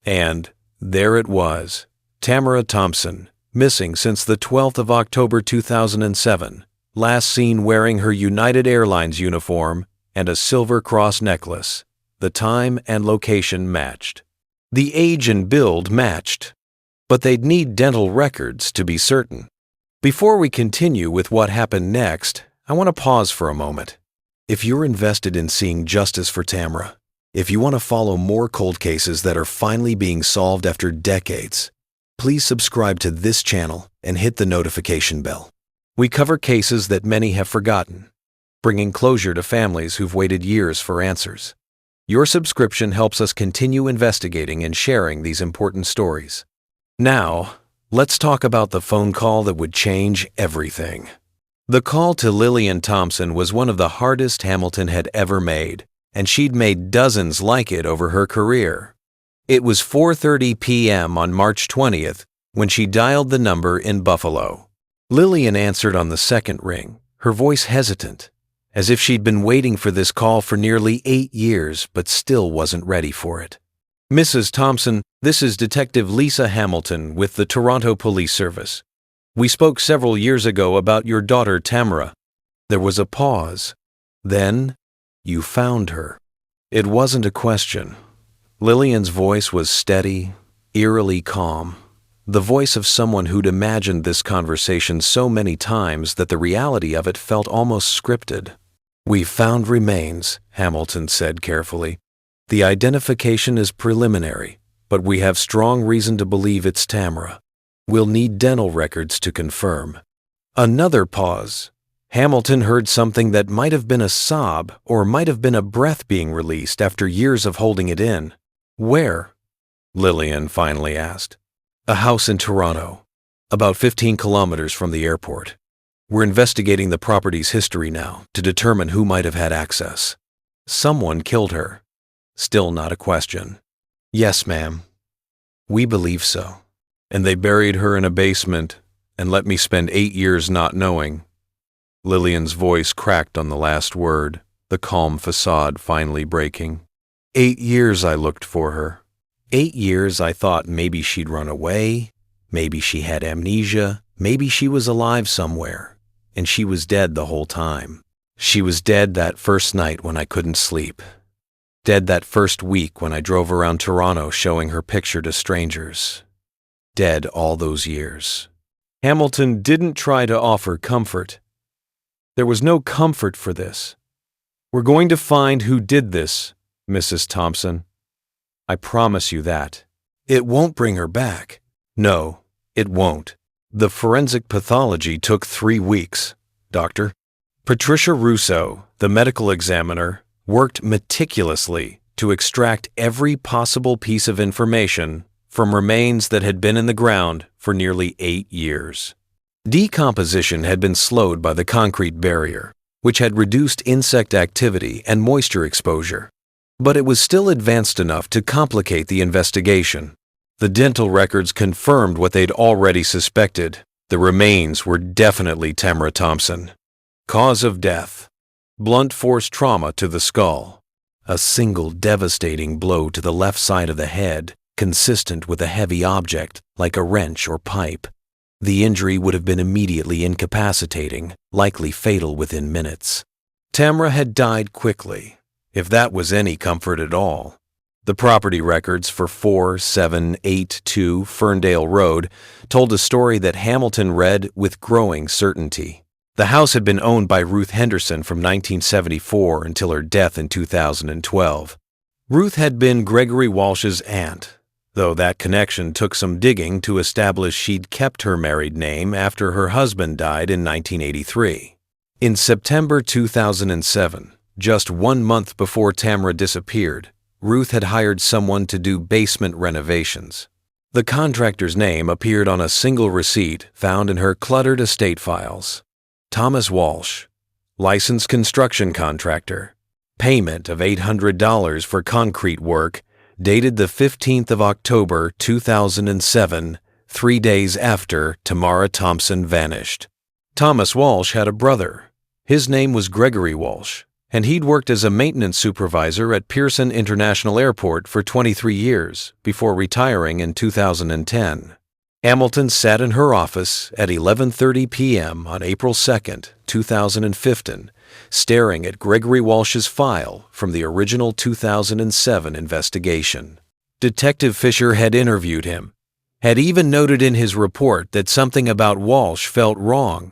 And there it was, Tamara Johnson, missing since the 12th of October 2007, last seen wearing her United Airlines uniform and a silver cross necklace. The time and location matched. The age and build matched. But they'd need dental records to be certain. Before we continue with what happened next, I want to pause for a moment. If you're invested in seeing justice for Tamara, if you want to follow more cold cases that are finally being solved after decades, please subscribe to this channel and hit the notification bell. We cover cases that many have forgotten, bringing closure to families who've waited years for answers. Your subscription helps us continue investigating and sharing these important stories. Now, let's talk about the phone call that would change everything. The call to Lillian Thompson was one of the hardest Hamilton had ever made, and she'd made dozens like it over her career. It was 4:30 p.m. on March 20th when she dialed the number in Buffalo. Lillian answered on the second ring, her voice hesitant, as if she'd been waiting for this call for nearly 8 years but still wasn't ready for it. Mrs. Thompson, this is Detective Lisa Hamilton with the Toronto Police Service. We spoke several years ago about your daughter Tamara. There was a pause. Then, you found her. It wasn't a question. Lillian's voice was steady, eerily calm. The voice of someone who'd imagined this conversation so many times that the reality of it felt almost scripted. "We found remains," Hamilton said carefully. "The identification is preliminary, but we have strong reason to believe it's Tamara. We'll need dental records to confirm." Another pause. Hamilton heard something that might have been a sob or might have been a breath being released after years of holding it in. "Where?" Lillian finally asked. "A house in Toronto, about 15 kilometers from the airport. We're investigating the property's history now to determine who might have had access." "Someone killed her." Still not a question. "Yes, ma'am. We believe so. And they buried her in a basement and let me spend 8 years not knowing." Lillian's voice cracked on the last word, the calm facade finally breaking. 8 years I looked for her. 8 years I thought maybe she'd run away, Maybe she had amnesia, maybe she was alive somewhere, and she was dead the whole time. She was dead that first night when I couldn't sleep. Dead that first week when I drove around Toronto showing her picture to strangers. Dead all those years. Hamilton didn't try to offer comfort. There was no comfort for this. We're going to find who did this, Mrs. Thompson. I promise you that. It won't bring her back. No, it won't. The forensic pathology took 3 weeks, Doctor. Patricia Russo, the medical examiner, worked meticulously to extract every possible piece of information from remains that had been in the ground for nearly 8 years. Decomposition had been slowed by the concrete barrier, which had reduced insect activity and moisture exposure. But it was still advanced enough to complicate the investigation. The dental records confirmed what they'd already suspected. The remains were definitely Tamara Thompson. Cause of death: blunt force trauma to the skull. A single devastating blow to the left side of the head, consistent with a heavy object like a wrench or pipe. The injury would have been immediately incapacitating, likely fatal within minutes. Tamara had died quickly, if that was any comfort at all. The property records for 4782 Ferndale Road told a story that Hamilton read with growing certainty. The house had been owned by Ruth Henderson from 1974 until her death in 2012. Ruth had been Gregory Walsh's aunt, though that connection took some digging to establish she'd kept her married name after her husband died in 1983. In September 2007, just 1 month before Tamara disappeared, Ruth had hired someone to do basement renovations. The contractor's name appeared on a single receipt found in her cluttered estate files. Thomas Walsh, licensed construction contractor. Payment of $800 for concrete work, dated the 15th of October 2007, 3 days after Tamara Thompson vanished. Thomas Walsh had a brother. His name was Gregory Walsh, and he'd worked as a maintenance supervisor at Pearson International Airport for 23 years before retiring in 2010. Hamilton sat in her office at 11:30 p.m. on April 2, 2015, staring at Gregory Walsh's file from the original 2007 investigation. Detective Fisher had interviewed him, had even noted in his report that something about Walsh felt wrong,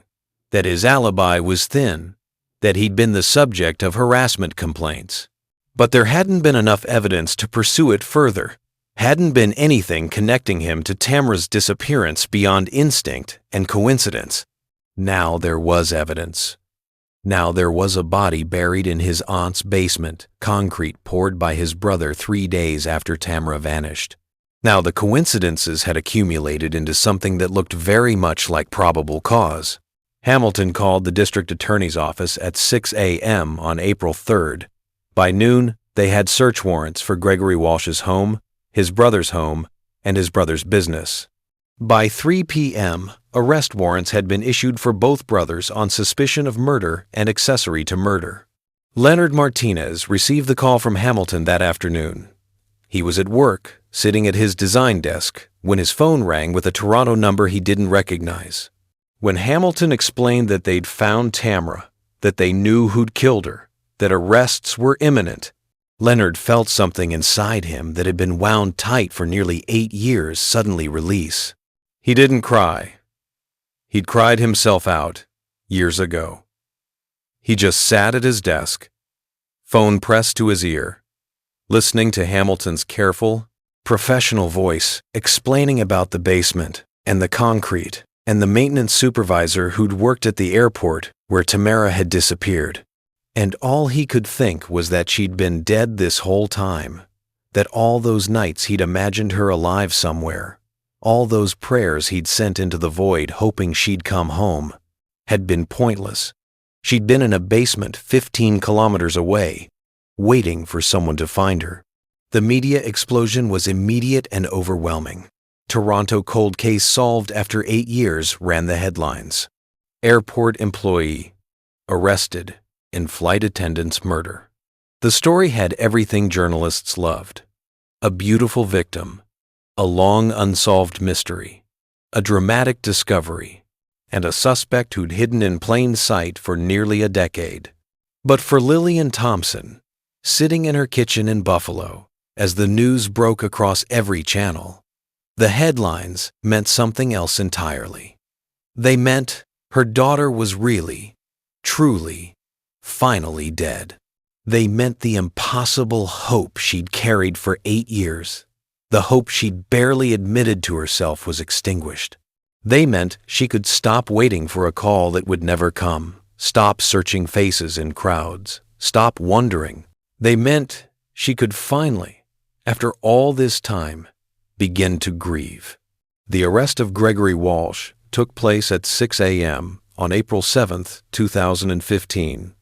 that his alibi was thin, that he'd been the subject of harassment complaints. But there hadn't been enough evidence to pursue it further. Hadn't been anything connecting him to Tamara's disappearance beyond instinct and coincidence. Now there was evidence. Now there was a body buried in his aunt's basement, concrete poured by his brother 3 days after Tamara vanished. Now the coincidences had accumulated into something that looked very much like probable cause. Hamilton called the district attorney's office at 6 a.m. on April 3rd. By noon, they had search warrants for Gregory Walsh's home, his brother's home, and his brother's business. By 3 p.m., arrest warrants had been issued for both brothers on suspicion of murder and accessory to murder. Leonard Martinez received the call from Hamilton that afternoon. He was at work, sitting at his design desk, when his phone rang with a Toronto number he didn't recognize. When Hamilton explained that they'd found Tamara, that they knew who'd killed her, that arrests were imminent, Leonard felt something inside him that had been wound tight for nearly 8 years suddenly release. He didn't cry. He'd cried himself out years ago. He just sat at his desk, phone pressed to his ear, listening to Hamilton's careful, professional voice explaining about the basement and the concrete and the maintenance supervisor who'd worked at the airport where Tamara had disappeared. And all he could think was that she'd been dead this whole time, that all those nights he'd imagined her alive somewhere, all those prayers he'd sent into the void hoping she'd come home, had been pointless. She'd been in a basement 15 kilometers away, waiting for someone to find her. The media explosion was immediate and overwhelming. Toronto cold case solved after 8 years ran the headlines. Airport employee arrested in flight attendant's murder. The story had everything journalists loved. A beautiful victim, a long unsolved mystery, a dramatic discovery, and a suspect who'd hidden in plain sight for nearly a decade. But for Lillian Thompson, sitting in her kitchen in Buffalo, as the news broke across every channel, the headlines meant something else entirely. They meant her daughter was really, truly, finally dead. They meant the impossible hope she'd carried for 8 years, the hope she'd barely admitted to herself was extinguished. They meant she could stop waiting for a call that would never come, stop searching faces in crowds, stop wondering. They meant she could finally, after all this time, begin to grieve. The arrest of Gregory Walsh took place at 6 a.m. on April 7, 2015.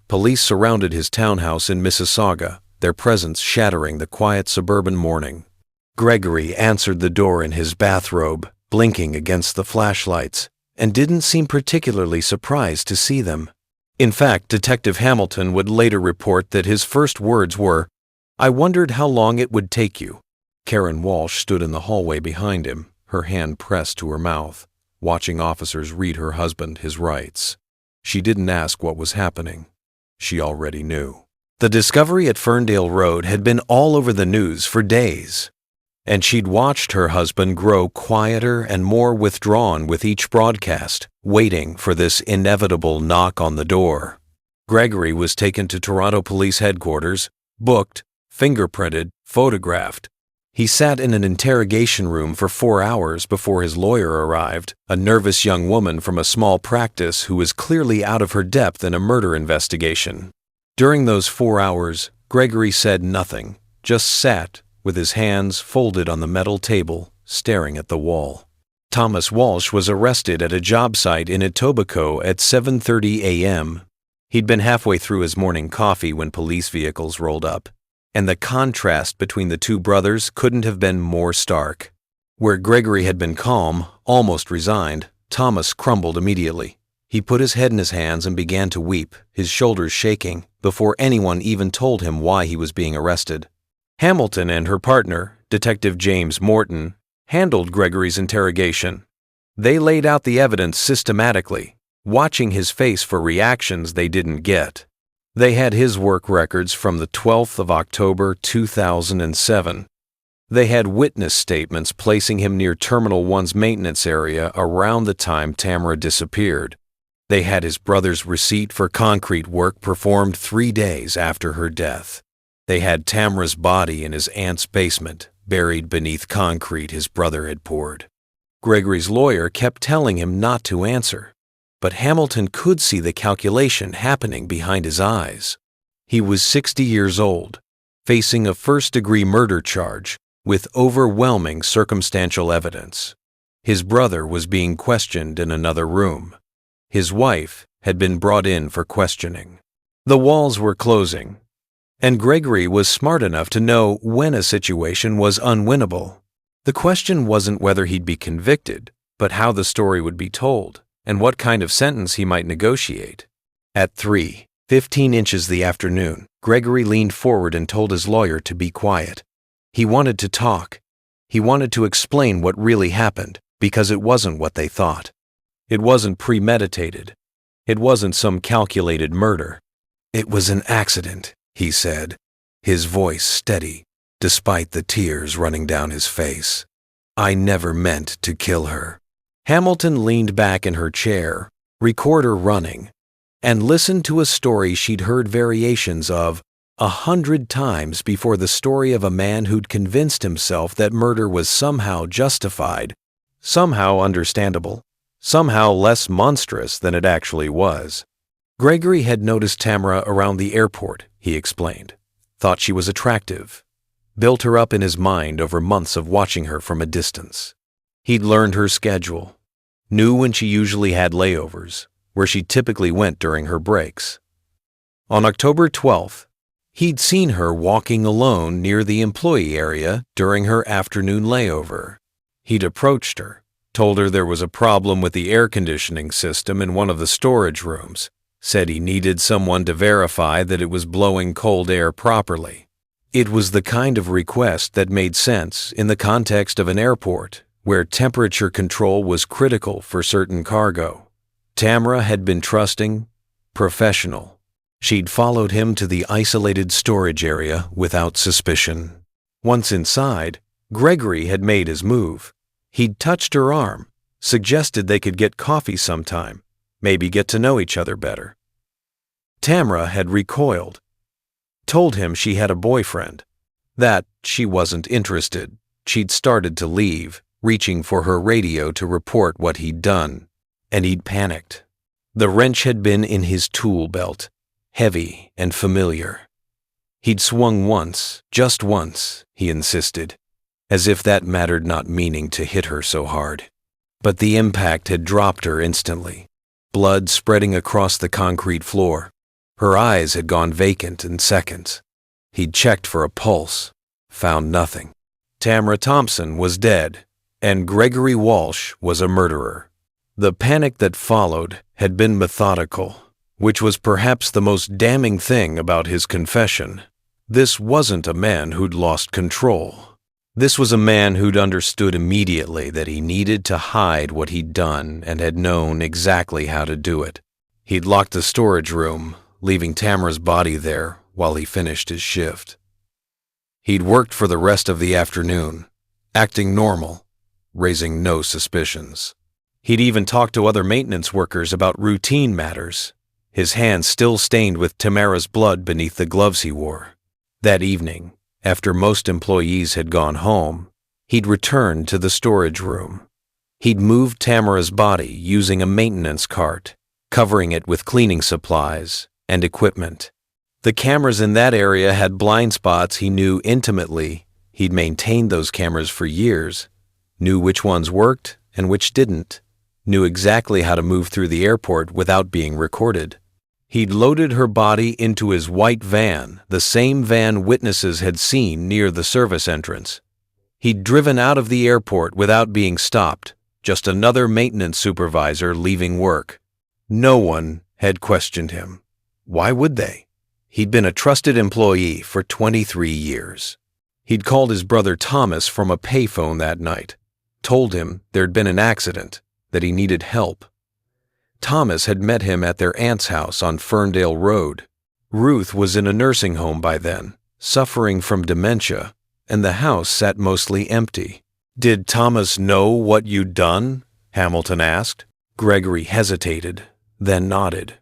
Police surrounded his townhouse in Mississauga, their presence shattering the quiet suburban morning. Gregory answered the door in his bathrobe, blinking against the flashlights, and didn't seem particularly surprised to see them. In fact, Detective Hamilton would later report that his first words were, "I wondered how long it would take you." Karen Walsh stood in the hallway behind him, her hand pressed to her mouth, watching officers read her husband his rights. She didn't ask what was happening. She already knew. The discovery at Ferndale Road had been all over the news for days, and she'd watched her husband grow quieter and more withdrawn with each broadcast, waiting for this inevitable knock on the door. Gregory was taken to Toronto Police Headquarters, booked, fingerprinted, photographed. He sat in an interrogation room for 4 hours before his lawyer arrived, a nervous young woman from a small practice who was clearly out of her depth in a murder investigation. During those 4 hours, Gregory said nothing, just sat with his hands folded on the metal table, staring at the wall. Thomas Walsh was arrested at a job site in Etobicoke at 7:30 a.m. He'd been halfway through his morning coffee when police vehicles rolled up, and the contrast between the two brothers couldn't have been more stark. Where Gregory had been calm, almost resigned, Thomas crumbled immediately. He put his head in his hands and began to weep, his shoulders shaking, before anyone even told him why he was being arrested. Hamilton and her partner, Detective James Morton, handled Gregory's interrogation. They laid out the evidence systematically, watching his face for reactions they didn't get. They had his work records from the 12th of October 2007. They had witness statements placing him near Terminal 1's maintenance area around the time Tamara disappeared. They had his brother's receipt for concrete work performed 3 days after her death. They had Tamara's body in his aunt's basement, buried beneath concrete his brother had poured. Gregory's lawyer kept telling him not to answer, but Hamilton could see the calculation happening behind his eyes. He was 60 years old, facing a first-degree murder charge with overwhelming circumstantial evidence. His brother was being questioned in another room. His wife had been brought in for questioning. The walls were closing, and Gregory was smart enough to know when a situation was unwinnable. The question wasn't whether he'd be convicted, but how the story would be told, and what kind of sentence he might negotiate. At 3:15 inches the afternoon, Gregory leaned forward and told his lawyer to be quiet. He wanted to talk. He wanted to explain what really happened, because it wasn't what they thought. It wasn't premeditated. It wasn't some calculated murder. It was an accident, he said, his voice steady, despite the tears running down his face. I never meant to kill her. Hamilton leaned back in her chair, recorder running, and listened to a story she'd heard variations of 100 times before, the story of a man who'd convinced himself that murder was somehow justified, somehow understandable, somehow less monstrous than it actually was. Gregory had noticed Tamara around the airport, he explained, thought she was attractive, built her up in his mind over months of watching her from a distance. He'd learned her schedule, knew when she usually had layovers, where she typically went during her breaks. On October 12th, he'd seen her walking alone near the employee area during her afternoon layover. He'd approached her, told her there was a problem with the air conditioning system in one of the storage rooms, said he needed someone to verify that it was blowing cold air properly. It was the kind of request that made sense in the context of an airport, where temperature control was critical for certain cargo. Tamara had been trusting, professional. She'd followed him to the isolated storage area without suspicion. Once inside, Gregory had made his move. He'd touched her arm, suggested they could get coffee sometime, maybe get to know each other better. Tamara had recoiled, told him she had a boyfriend, that she wasn't interested. She'd started to leave, reaching for her radio to report what he'd done, and he'd panicked. The wrench had been in his tool belt, heavy and familiar. He'd swung once, just once, he insisted, as if that mattered, not meaning to hit her so hard. But the impact had dropped her instantly, blood spreading across the concrete floor. Her eyes had gone vacant in seconds. He'd checked for a pulse, found nothing. Tamara Johnson was dead, and Gregory Walsh was a murderer. The panic that followed had been methodical, which was perhaps the most damning thing about his confession. This wasn't a man who'd lost control. This was a man who'd understood immediately that he needed to hide what he'd done and had known exactly how to do it. He'd locked the storage room, leaving Tamara's body there while he finished his shift. He'd worked for the rest of the afternoon, acting normal, raising no suspicions. He'd even talked to other maintenance workers about routine matters, his hands still stained with Tamara's blood beneath the gloves he wore. That evening, after most employees had gone home, he'd returned to the storage room. He'd moved Tamara's body using a maintenance cart, covering it with cleaning supplies and equipment. The cameras in that area had blind spots he knew intimately. He'd maintained those cameras for years, knew which ones worked and which didn't, knew exactly how to move through the airport without being recorded. He'd loaded her body into his white van, the same van witnesses had seen near the service entrance. He'd driven out of the airport without being stopped, just another maintenance supervisor leaving work. No one had questioned him. Why would they? He'd been a trusted employee for 23 years. He'd called his brother Thomas from a payphone that night, told him there'd been an accident, that he needed help. Thomas had met him at their aunt's house on Ferndale Road. Ruth was in a nursing home by then, suffering from dementia, and the house sat mostly empty. "Did Thomas know what you'd done?" Hamilton asked. Gregory hesitated, then nodded.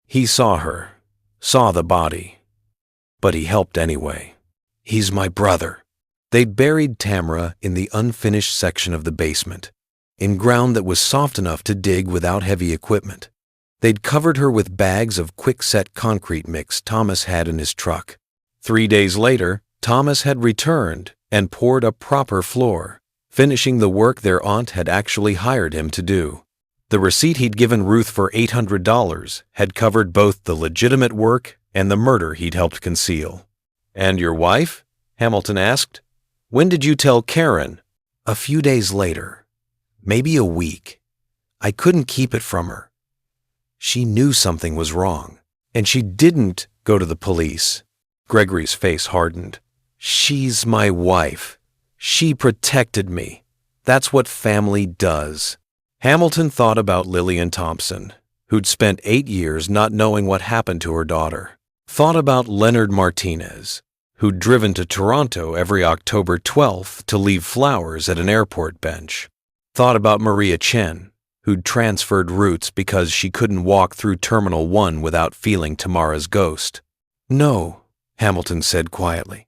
He saw her, saw the body, but he helped anyway. "He's my brother." They'd buried Tamara in the unfinished section of the basement, in ground that was soft enough to dig without heavy equipment. They'd covered her with bags of quick-set concrete mix Thomas had in his truck. 3 days later, Thomas had returned and poured a proper floor, finishing the work their aunt had actually hired him to do. The receipt he'd given Ruth for $800 had covered both the legitimate work and the murder he'd helped conceal. "And your wife?" Hamilton asked. "When did you tell Karen?" "A few days later. Maybe a week. I couldn't keep it from her. She knew something was wrong, and she didn't go to the police." Gregory's face hardened. "She's my wife. She protected me. That's what family does." Hamilton thought about Lillian Thompson, who'd spent 8 years not knowing what happened to her daughter. Thought about Leonard Martinez, who'd driven to Toronto every October 12th to leave flowers at an airport bench. Thought about Maria Chen, who'd transferred routes because she couldn't walk through Terminal 1 without feeling Tamara's ghost. "No," Hamilton said quietly.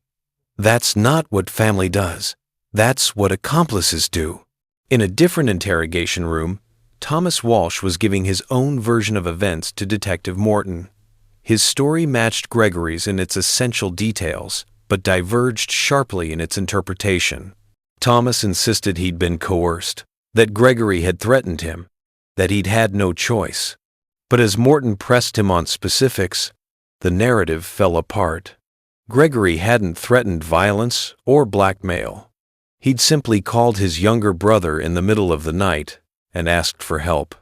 "That's not what family does. That's what accomplices do." In a different interrogation room, Thomas Walsh was giving his own version of events to Detective Morton. His story matched Gregory's in its essential details, but diverged sharply in its interpretation. Thomas insisted he'd been coerced, that Gregory had threatened him, that he'd had no choice. But as Morton pressed him on specifics, the narrative fell apart. Gregory hadn't threatened violence or blackmail. He'd simply called his younger brother in the middle of the night and asked for help.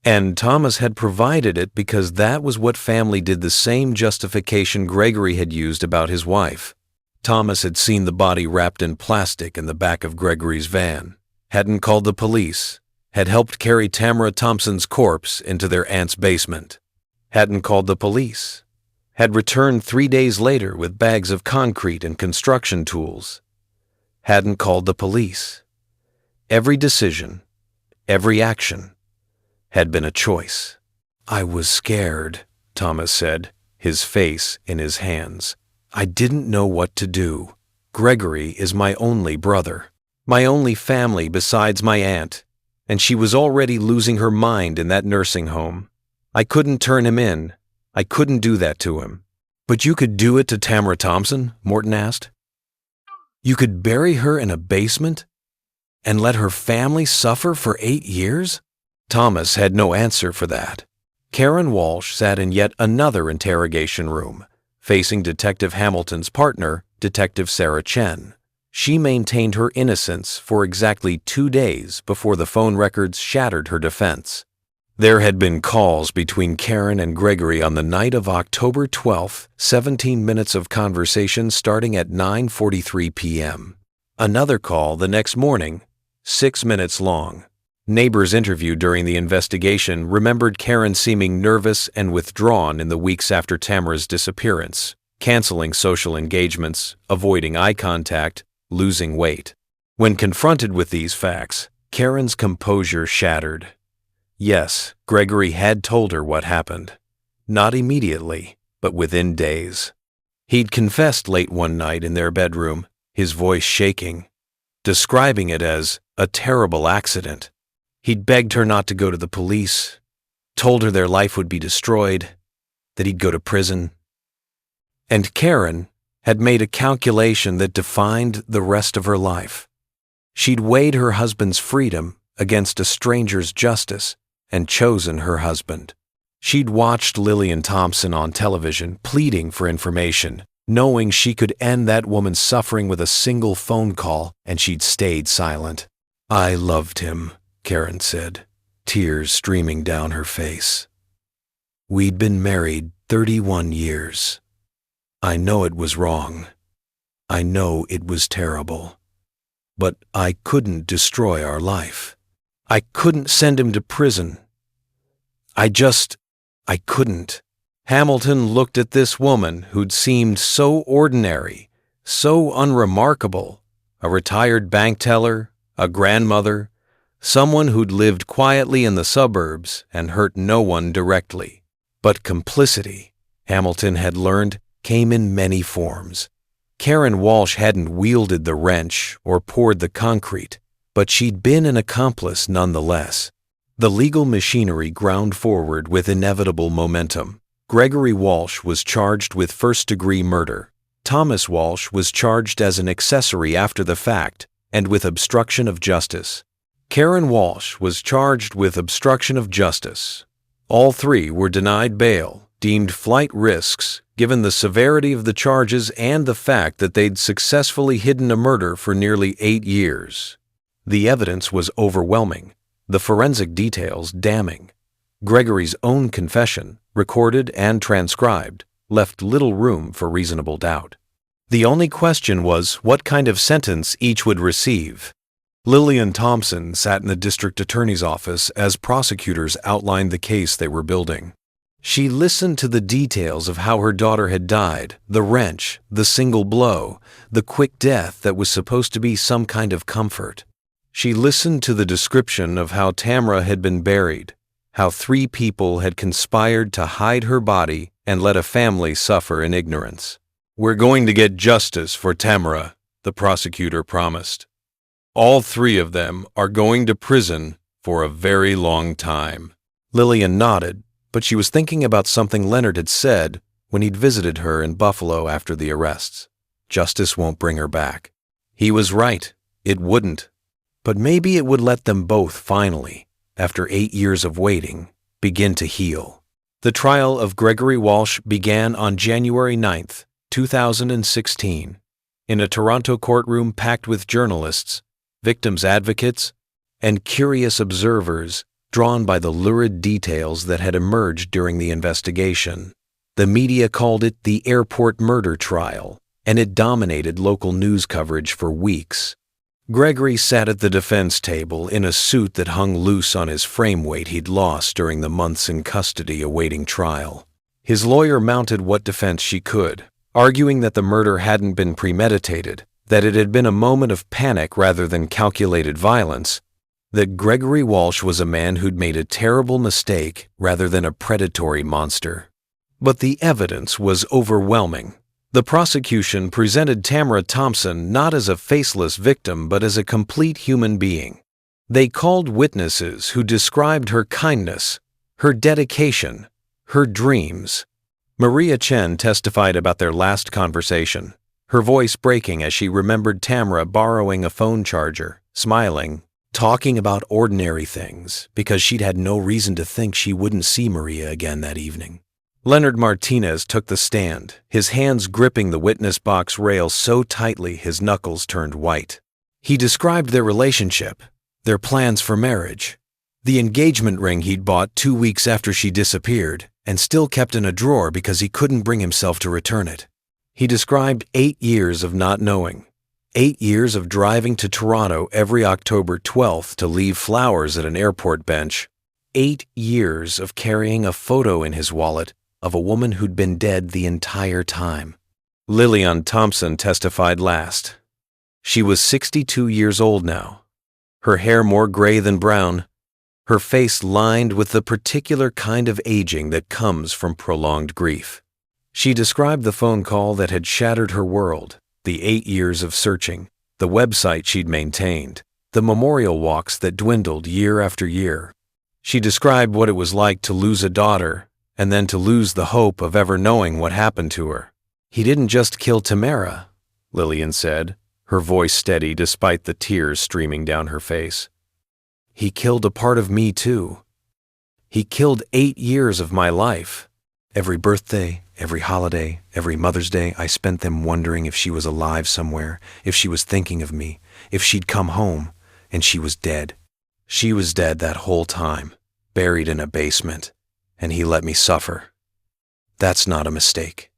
And Thomas had provided it because that was what family did, the same justification Gregory had used about his wife. Thomas had seen the body wrapped in plastic in the back of Gregory's van, hadn't called the police, had helped carry Tamara Thompson's corpse into their aunt's basement, hadn't called the police, had returned 3 days later with bags of concrete and construction tools, hadn't called the police. Every decision, every action, had been a choice. "I was scared," Thomas said, his face in his hands. "I didn't know what to do. Gregory is my only brother, my only family besides my aunt, and she was already losing her mind in that nursing home. I couldn't turn him in. I couldn't do that to him." "But you could do it to Tamara Thompson?" Morton asked. "You could bury her in a basement and let her family suffer for 8 years?" Thomas had no answer for that. Karen Walsh sat in yet another interrogation room, facing Detective Hamilton's partner, Detective Sarah Chen. She maintained her innocence for exactly 2 days before the phone records shattered her defense. There had been calls between Karen and Gregory on the night of October 12th, 17 minutes of conversation starting at 9:43 p.m. Another call the next morning, 6 minutes long. Neighbors interviewed during the investigation remembered Karen seeming nervous and withdrawn in the weeks after Tamara's disappearance, canceling social engagements, avoiding eye contact, losing weight. When confronted with these facts, Karen's composure shattered. Yes, Gregory had told her what happened. Not immediately, but within days. He'd confessed late one night in their bedroom, his voice shaking, describing it as a terrible accident. He'd begged her not to go to the police, told her their life would be destroyed, that he'd go to prison. And Karen had made a calculation that defined the rest of her life. She'd weighed her husband's freedom against a stranger's justice and chosen her husband. She'd watched Lillian Thompson on television pleading for information, knowing she could end that woman's suffering with a single phone call, and she'd stayed silent. "I loved him," Karen said, tears streaming down her face. "We'd been married 31 years. I know it was wrong. I know it was terrible. But I couldn't destroy our life. I couldn't send him to prison. I couldn't." Hamilton looked at this woman who'd seemed so ordinary, so unremarkable, a retired bank teller, a grandmother, someone who'd lived quietly in the suburbs and hurt no one directly. But complicity, Hamilton had learned, came in many forms. Karen Walsh hadn't wielded the wrench or poured the concrete, but she'd been an accomplice nonetheless. The legal machinery ground forward with inevitable momentum. Gregory Walsh was charged with first-degree murder. Thomas Walsh was charged as an accessory after the fact and with obstruction of justice. Karen Walsh was charged with obstruction of justice. All three were denied bail, deemed flight risks, given the severity of the charges and the fact that they'd successfully hidden a murder for nearly 8 years. The evidence was overwhelming, the forensic details damning. Gregory's own confession, recorded and transcribed, left little room for reasonable doubt. The only question was what kind of sentence each would receive. Lillian Thompson sat in the district attorney's office as prosecutors outlined the case they were building. She listened to the details of how her daughter had died, the wrench, the single blow, the quick death that was supposed to be some kind of comfort. She listened to the description of how Tamara had been buried, how 3 people had conspired to hide her body and let a family suffer in ignorance. "We're going to get justice for Tamara," the prosecutor promised. "All 3 of them are going to prison for a very long time." Lillian nodded, but she was thinking about something Leonard had said when he'd visited her in Buffalo after the arrests. Justice won't bring her back. He was right, it wouldn't. But maybe it would let them both finally, after 8 years of waiting, begin to heal. The trial of Gregory Walsh began on January 9th, 2016, in a Toronto courtroom packed with journalists, victims' advocates, and curious observers drawn by the lurid details that had emerged during the investigation. The media called it the airport murder trial, and it dominated local news coverage for weeks. Gregory sat at the defense table in a suit that hung loose on his frame weight he'd lost during the months in custody awaiting trial. His lawyer mounted what defense she could, arguing that the murder hadn't been premeditated, that it had been a moment of panic rather than calculated violence, that Gregory Walsh was a man who'd made a terrible mistake rather than a predatory monster. But the evidence was overwhelming. The prosecution presented Tamara Johnson not as a faceless victim but as a complete human being. They called witnesses who described her kindness, her dedication, her dreams. Maria Chen testified about their last conversation, her voice breaking as she remembered Tamara borrowing a phone charger, smiling, talking about ordinary things because she'd had no reason to think she wouldn't see Maria again that evening. Leonard Martinez took the stand, his hands gripping the witness box rail so tightly his knuckles turned white. He described their relationship, their plans for marriage, the engagement ring he'd bought 2 weeks after she disappeared and still kept in a drawer because he couldn't bring himself to return it. He described 8 years of not knowing, 8 years of driving to Toronto every October 12th to leave flowers at an airport bench, 8 years of carrying a photo in his wallet of a woman who'd been dead the entire time. Lillian Thompson testified last. She was 62 years old now, her hair more gray than brown, her face lined with the particular kind of aging that comes from prolonged grief. She described the phone call that had shattered her world, the 8 years of searching, the website she'd maintained, the memorial walks that dwindled year after year. She described what it was like to lose a daughter and then to lose the hope of ever knowing what happened to her. He didn't just kill Tamara, Lillian said, her voice steady despite the tears streaming down her face. He killed a part of me too. He killed 8 years of my life. Every birthday, every holiday, every Mother's Day, I spent them wondering if she was alive somewhere, if she was thinking of me, if she'd come home, and she was dead. She was dead that whole time, buried in a basement. And he let me suffer. That's not a mistake.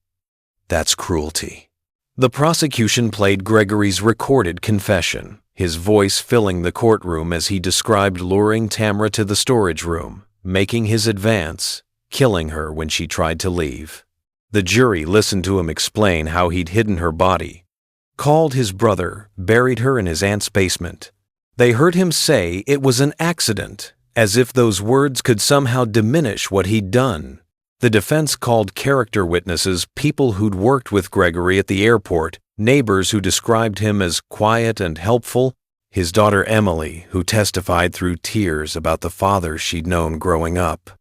That's cruelty. The prosecution played Gregory's recorded confession, his voice filling the courtroom as he described luring Tamara to the storage room, making his advance, killing her when she tried to leave. The jury listened to him explain how he'd hidden her body, called his brother, buried her in his aunt's basement. They heard him say it was an accident, as if those words could somehow diminish what he'd done. The defense called character witnesses people who'd worked with Gregory at the airport, neighbors who described him as quiet and helpful, his daughter Emily, who testified through tears about the father she'd known growing up,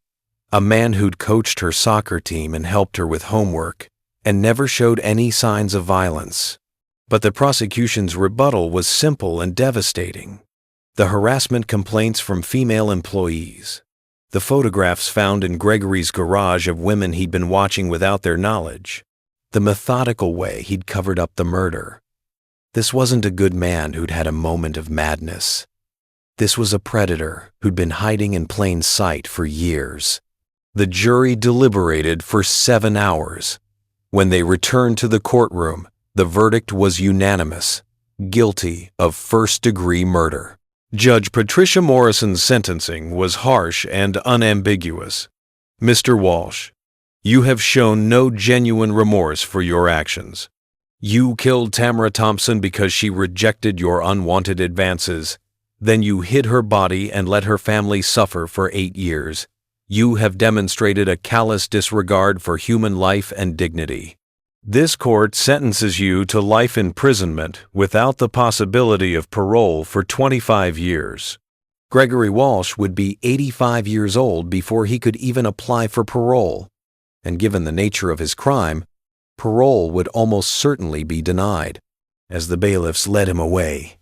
a man who'd coached her soccer team and helped her with homework, and never showed any signs of violence. But the prosecution's rebuttal was simple and devastating. The harassment complaints from female employees, the photographs found in Gregory's garage of women he'd been watching without their knowledge, the methodical way he'd covered up the murder. This wasn't a good man who'd had a moment of madness. This was a predator who'd been hiding in plain sight for years. The jury deliberated for 7 hours. When they returned to the courtroom, the verdict was unanimous, guilty of first-degree murder. Judge Patricia Morrison's sentencing was harsh and unambiguous. Mr. Walsh, you have shown no genuine remorse for your actions. You killed Tamara Johnson because she rejected your unwanted advances. Then you hid her body and let her family suffer for 8 years. You have demonstrated a callous disregard for human life and dignity. This court sentences you to life imprisonment without the possibility of parole for 25 years. Gregory Walsh would be 85 years old before he could even apply for parole, and given the nature of his crime, parole would almost certainly be denied. As the bailiffs led him away,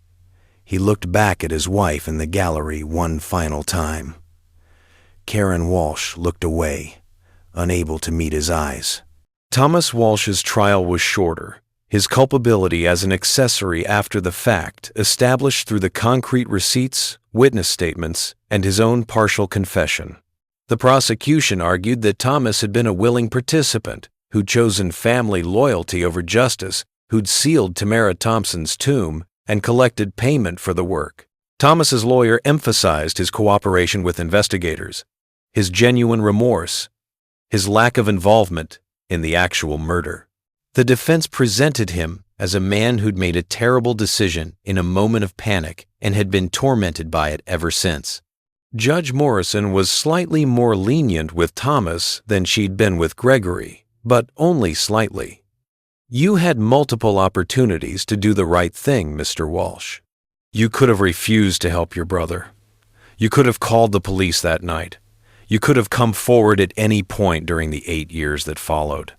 he looked back at his wife in the gallery one final time. Karen Walsh looked away, unable to meet his eyes. Thomas Walsh's trial was shorter, his culpability as an accessory after the fact established through the concrete receipts, witness statements, and his own partial confession. The prosecution argued that Thomas had been a willing participant who'd chosen family loyalty over justice, who'd sealed Tamara Johnson's tomb, and collected payment for the work. Thomas's lawyer emphasized his cooperation with investigators, his genuine remorse, his lack of involvement in the actual murder. The defense presented him as a man who'd made a terrible decision in a moment of panic and had been tormented by it ever since. Judge Morrison was slightly more lenient with Thomas than she'd been with Gregory, but only slightly. "You had multiple opportunities to do the right thing, Mr. Walsh. You could have refused to help your brother. You could have called the police that night. You could have come forward at any point during the 8 years that followed.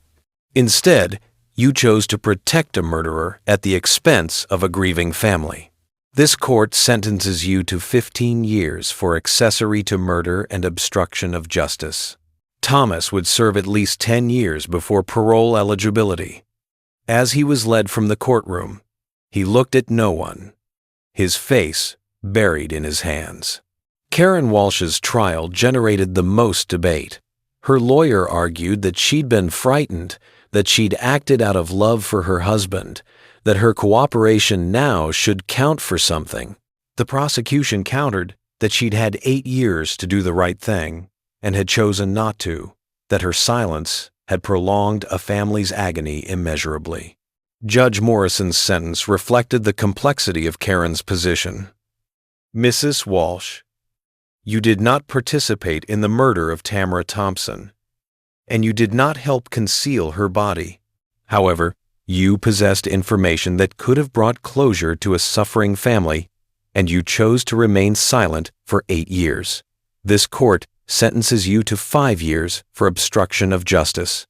Instead, you chose to protect a murderer at the expense of a grieving family. This court sentences you to 15 years for accessory to murder and obstruction of justice." Thomas would serve at least 10 years before parole eligibility. As he was led from the courtroom, he looked at no one, his face buried in his hands. Karen Walsh's trial generated the most debate. Her lawyer argued that she'd been frightened, that she'd acted out of love for her husband, that her cooperation now should count for something. The prosecution countered that she'd had 8 years to do the right thing and had chosen not to, that her silence had prolonged a family's agony immeasurably. Judge Morrison's sentence reflected the complexity of Karen's position. "Mrs. Walsh, you did not participate in the murder of Tamara Johnson, and you did not help conceal her body. However, you possessed information that could have brought closure to a suffering family, and you chose to remain silent for 8 years. This court sentences you to 5 years for obstruction of justice."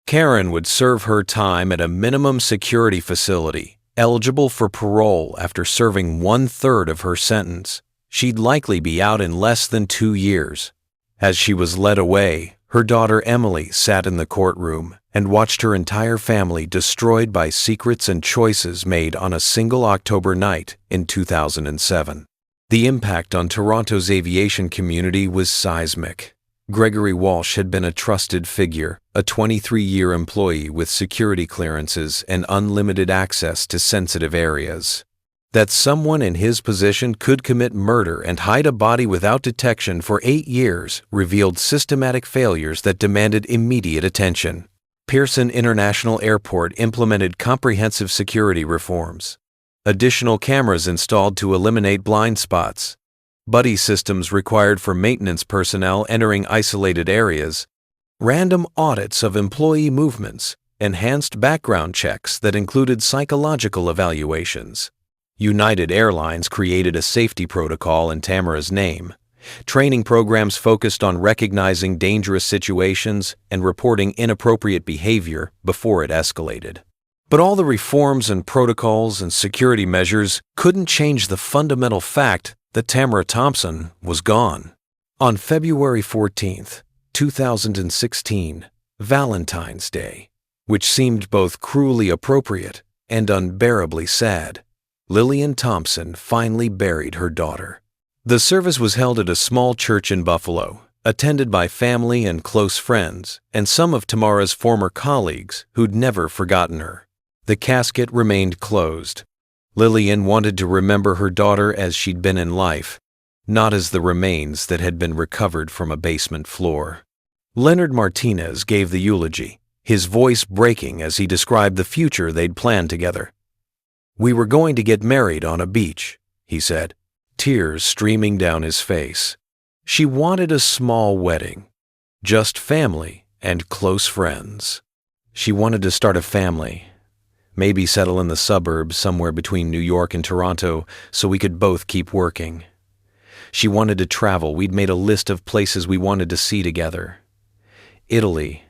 Karen would serve her time at a minimum security facility, eligible for parole after serving 1/3 of her sentence. She'd likely be out in less than 2 years. As she was led away, her daughter Emily sat in the courtroom and watched her entire family destroyed by secrets and choices made on a single October night in 2007. The impact on Toronto's aviation community was seismic. Gregory Walsh had been a trusted figure, a 23-year employee with security clearances and unlimited access to sensitive areas. That someone in his position could commit murder and hide a body without detection for 8 years revealed systematic failures that demanded immediate attention. Pearson International Airport implemented comprehensive security reforms. Additional cameras installed to eliminate blind spots. Buddy systems required for maintenance personnel entering isolated areas. Random audits of employee movements. Enhanced background checks that included psychological evaluations. United Airlines created a safety protocol in Tamara's name. Training programs focused on recognizing dangerous situations and reporting inappropriate behavior before it escalated. But all the reforms and protocols and security measures couldn't change the fundamental fact that Tamara Johnson was gone. On February 14th, 2016, Valentine's Day, which seemed both cruelly appropriate and unbearably sad, Lillian Thompson finally buried her daughter. The service was held at a small church in Buffalo, attended by family and close friends, and some of Tamara's former colleagues who'd never forgotten her. The casket remained closed. Lillian wanted to remember her daughter as she'd been in life, not as the remains that had been recovered from a basement floor. Leonard Martinez gave the eulogy, his voice breaking as he described the future they'd planned together. "We were going to get married on a beach," he said, tears streaming down his face. She wanted a small wedding, just family and close friends. She wanted to start a family, maybe settle in the suburbs somewhere between New York and Toronto so we could both keep working. She wanted to travel. We'd made a list of places we wanted to see together. Italy,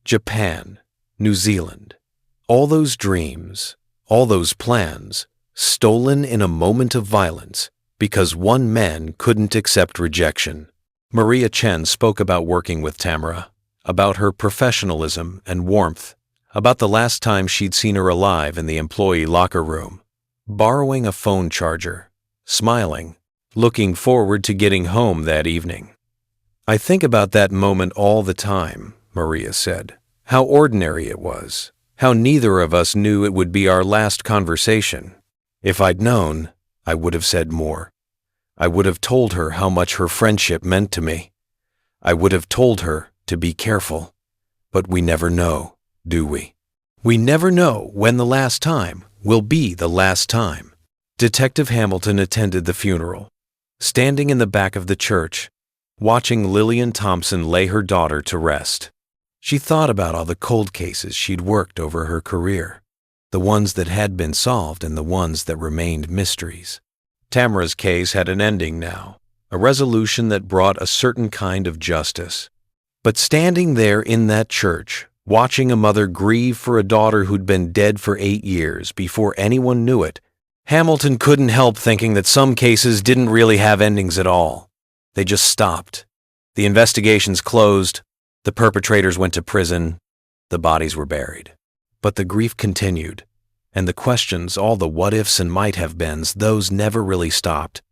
Japan, New Zealand. All those dreams, all those plans, stolen in a moment of violence because one man couldn't accept rejection. Maria Chen spoke about working with Tamara, about her professionalism and warmth, about the last time she'd seen her alive in the employee locker room, borrowing a phone charger, smiling, looking forward to getting home that evening. "I think about that moment all the time," Maria said. "How ordinary it was, how neither of us knew it would be our last conversation. If I'd known, I would have said more. I would have told her how much her friendship meant to me. I would have told her to be careful. But we never know, do we? We never know when the last time will be the last time. Detective Hamilton attended the funeral, standing in the back of the church, watching Lillian Thompson lay her daughter to rest. She thought about all the cold cases she'd worked over her career, the ones that had been solved and the ones that remained mysteries. Tamara's case had an ending now, a resolution that brought a certain kind of justice. But standing there in that church, watching a mother grieve for a daughter who'd been dead for 8 years before anyone knew it, Hamilton couldn't help thinking that some cases didn't really have endings at all. They just stopped. The investigations closed, the perpetrators went to prison, the bodies were buried. But the grief continued, and the questions, all the what-ifs and might-have-beens, those never really stopped.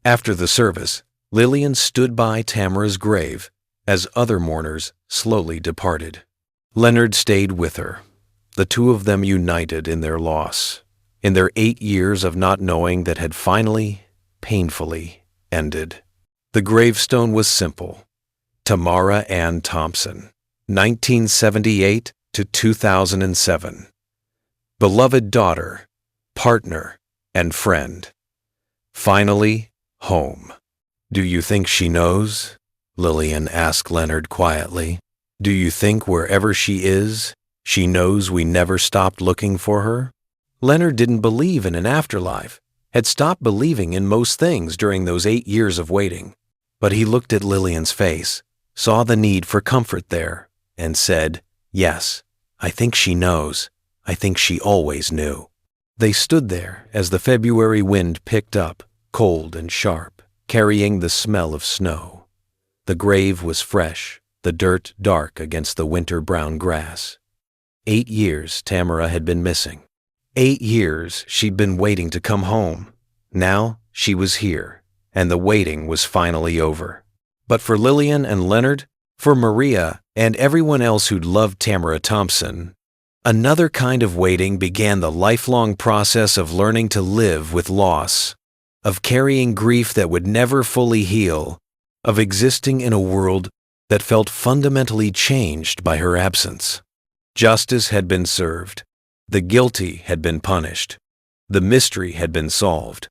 After the service, Lillian stood by Tamara's grave as other mourners slowly departed. Leonard stayed with her, the two of them united in their loss, in their 8 years of not knowing that had finally, painfully ended. The gravestone was simple. Tamara Ann Thompson, 1978 to 2007. Beloved daughter, partner, and friend. Finally, home. Do you think she knows? Lillian asked Leonard quietly. Do you think wherever she is, she knows we never stopped looking for her? Leonard didn't believe in an afterlife, had stopped believing in most things during those 8 years of waiting. But he looked at Lillian's face, saw the need for comfort there, and said, "Yes, I think she knows. I think she always knew." They stood there as the February wind picked up, cold and sharp, carrying the smell of snow. The grave was fresh, the dirt dark against the winter-brown grass. 8 years Tamara had been missing. 8 years she'd been waiting to come home. Now she was here, and the waiting was finally over. But for Lillian and Leonard, for Maria, and everyone else who'd loved Tamara Thompson, another kind of waiting began the lifelong process of learning to live with loss, of carrying grief that would never fully heal, of existing in a world that felt fundamentally changed by her absence. Justice had been served. The guilty had been punished. The mystery had been solved.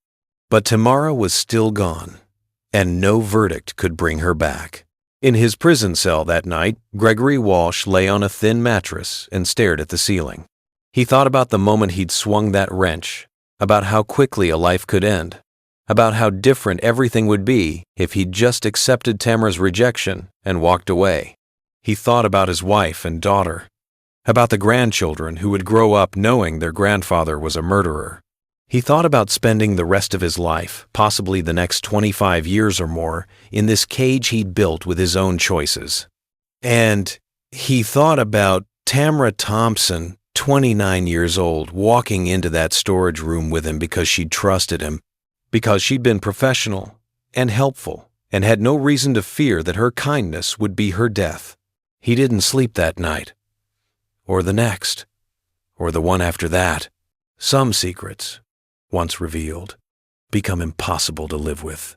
But Tamara was still gone, and no verdict could bring her back. In his prison cell that night, Gregory Walsh lay on a thin mattress and stared at the ceiling. He thought about the moment he'd swung that wrench, about how quickly a life could end, about how different everything would be if he'd just accepted Tamara's rejection and walked away. He thought about his wife and daughter, about the grandchildren who would grow up knowing their grandfather was a murderer. He thought about spending the rest of his life, possibly the next 25 years or more, in this cage he'd built with his own choices. And he thought about Tamara Thompson, 29 years old, walking into that storage room with him because she'd trusted him, because she'd been professional and helpful and had no reason to fear that her kindness would be her death. He didn't sleep that night, or the next, or the one after that. Some secrets, once revealed, become impossible to live with.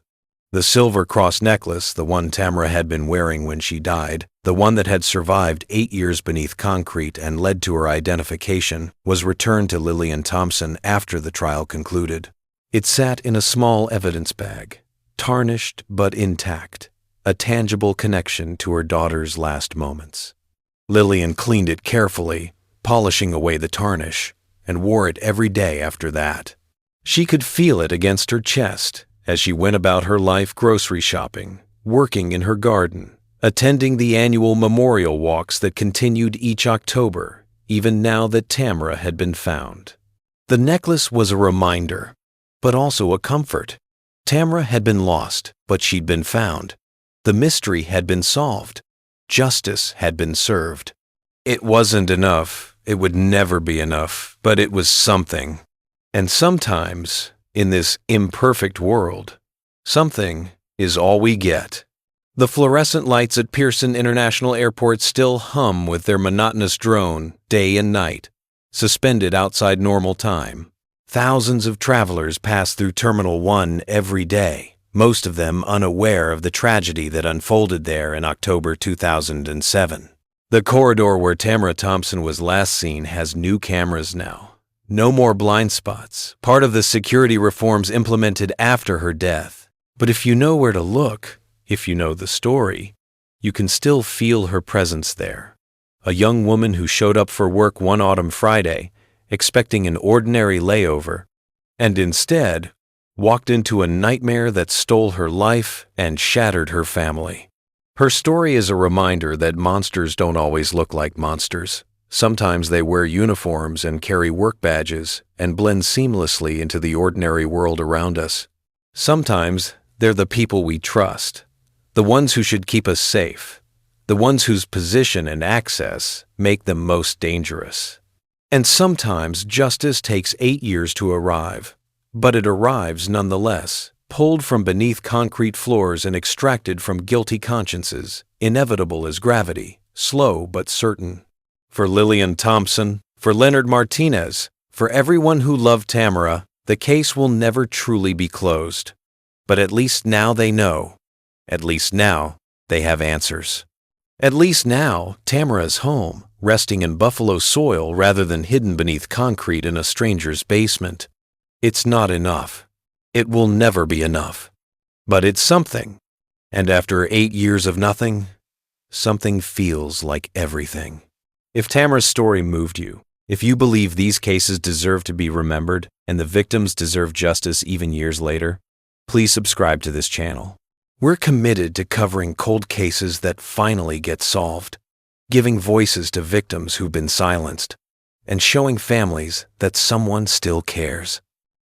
The silver cross necklace, the one Tamara had been wearing when she died, the one that had survived 8 years beneath concrete and led to her identification, was returned to Lillian Thompson after the trial concluded. It sat in a small evidence bag, tarnished but intact, a tangible connection to her daughter's last moments. Lillian cleaned it carefully, polishing away the tarnish, and wore it every day after that. She could feel it against her chest as she went about her life grocery shopping, working in her garden, attending the annual memorial walks that continued each October, even now that Tamara had been found. The necklace was a reminder, but also a comfort. Tamara had been lost, but she'd been found. The mystery had been solved. Justice had been served. It wasn't enough. It would never be enough, but it was something. And sometimes, in this imperfect world, something is all we get. The fluorescent lights at Pearson International Airport still hum with their monotonous drone day and night, suspended outside normal time, Thousands of travelers pass through Terminal 1 every day, most of them unaware of the tragedy that unfolded there in October 2007. The corridor where Tamara Johnson was last seen has new cameras now. No more blind spots, part of the security reforms implemented after her death. But if you know where to look, if you know the story, you can still feel her presence there. A young woman who showed up for work one autumn Friday, expecting an ordinary layover, and instead walked into a nightmare that stole her life and shattered her family. Her story is a reminder that monsters don't always look like monsters. Sometimes they wear uniforms and carry work badges and blend seamlessly into the ordinary world around us. Sometimes they're the people we trust, the ones who should keep us safe, the ones whose position and access make them most dangerous. And sometimes justice takes 8 years to arrive, but it arrives nonetheless, pulled from beneath concrete floors and extracted from guilty consciences, inevitable as gravity, slow but certain. For Lillian Thompson, for Leonard Martinez, for everyone who loved Tamara, the case will never truly be closed. But at least now they know. At least now they have answers. At least now Tamara's home, resting in buffalo soil rather than hidden beneath concrete in a stranger's basement. It's not enough. It will never be enough. But it's something. And after 8 years of nothing, something feels like everything. If Tamara's story moved you, if you believe these cases deserve to be remembered and the victims deserve justice even years later, please subscribe to this channel. We're committed to covering cold cases that finally get solved, giving voices to victims who've been silenced, and showing families that someone still cares.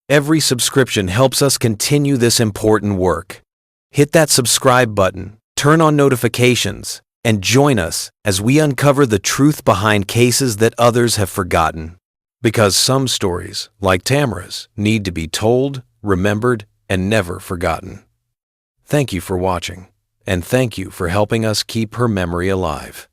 Every subscription helps us continue this important work. Hit that subscribe button, turn on notifications, and join us as we uncover the truth behind cases that others have forgotten. Because some stories, like Tamara's, need to be told, remembered, and never forgotten. Thank you for watching, and thank you for helping us keep her memory alive.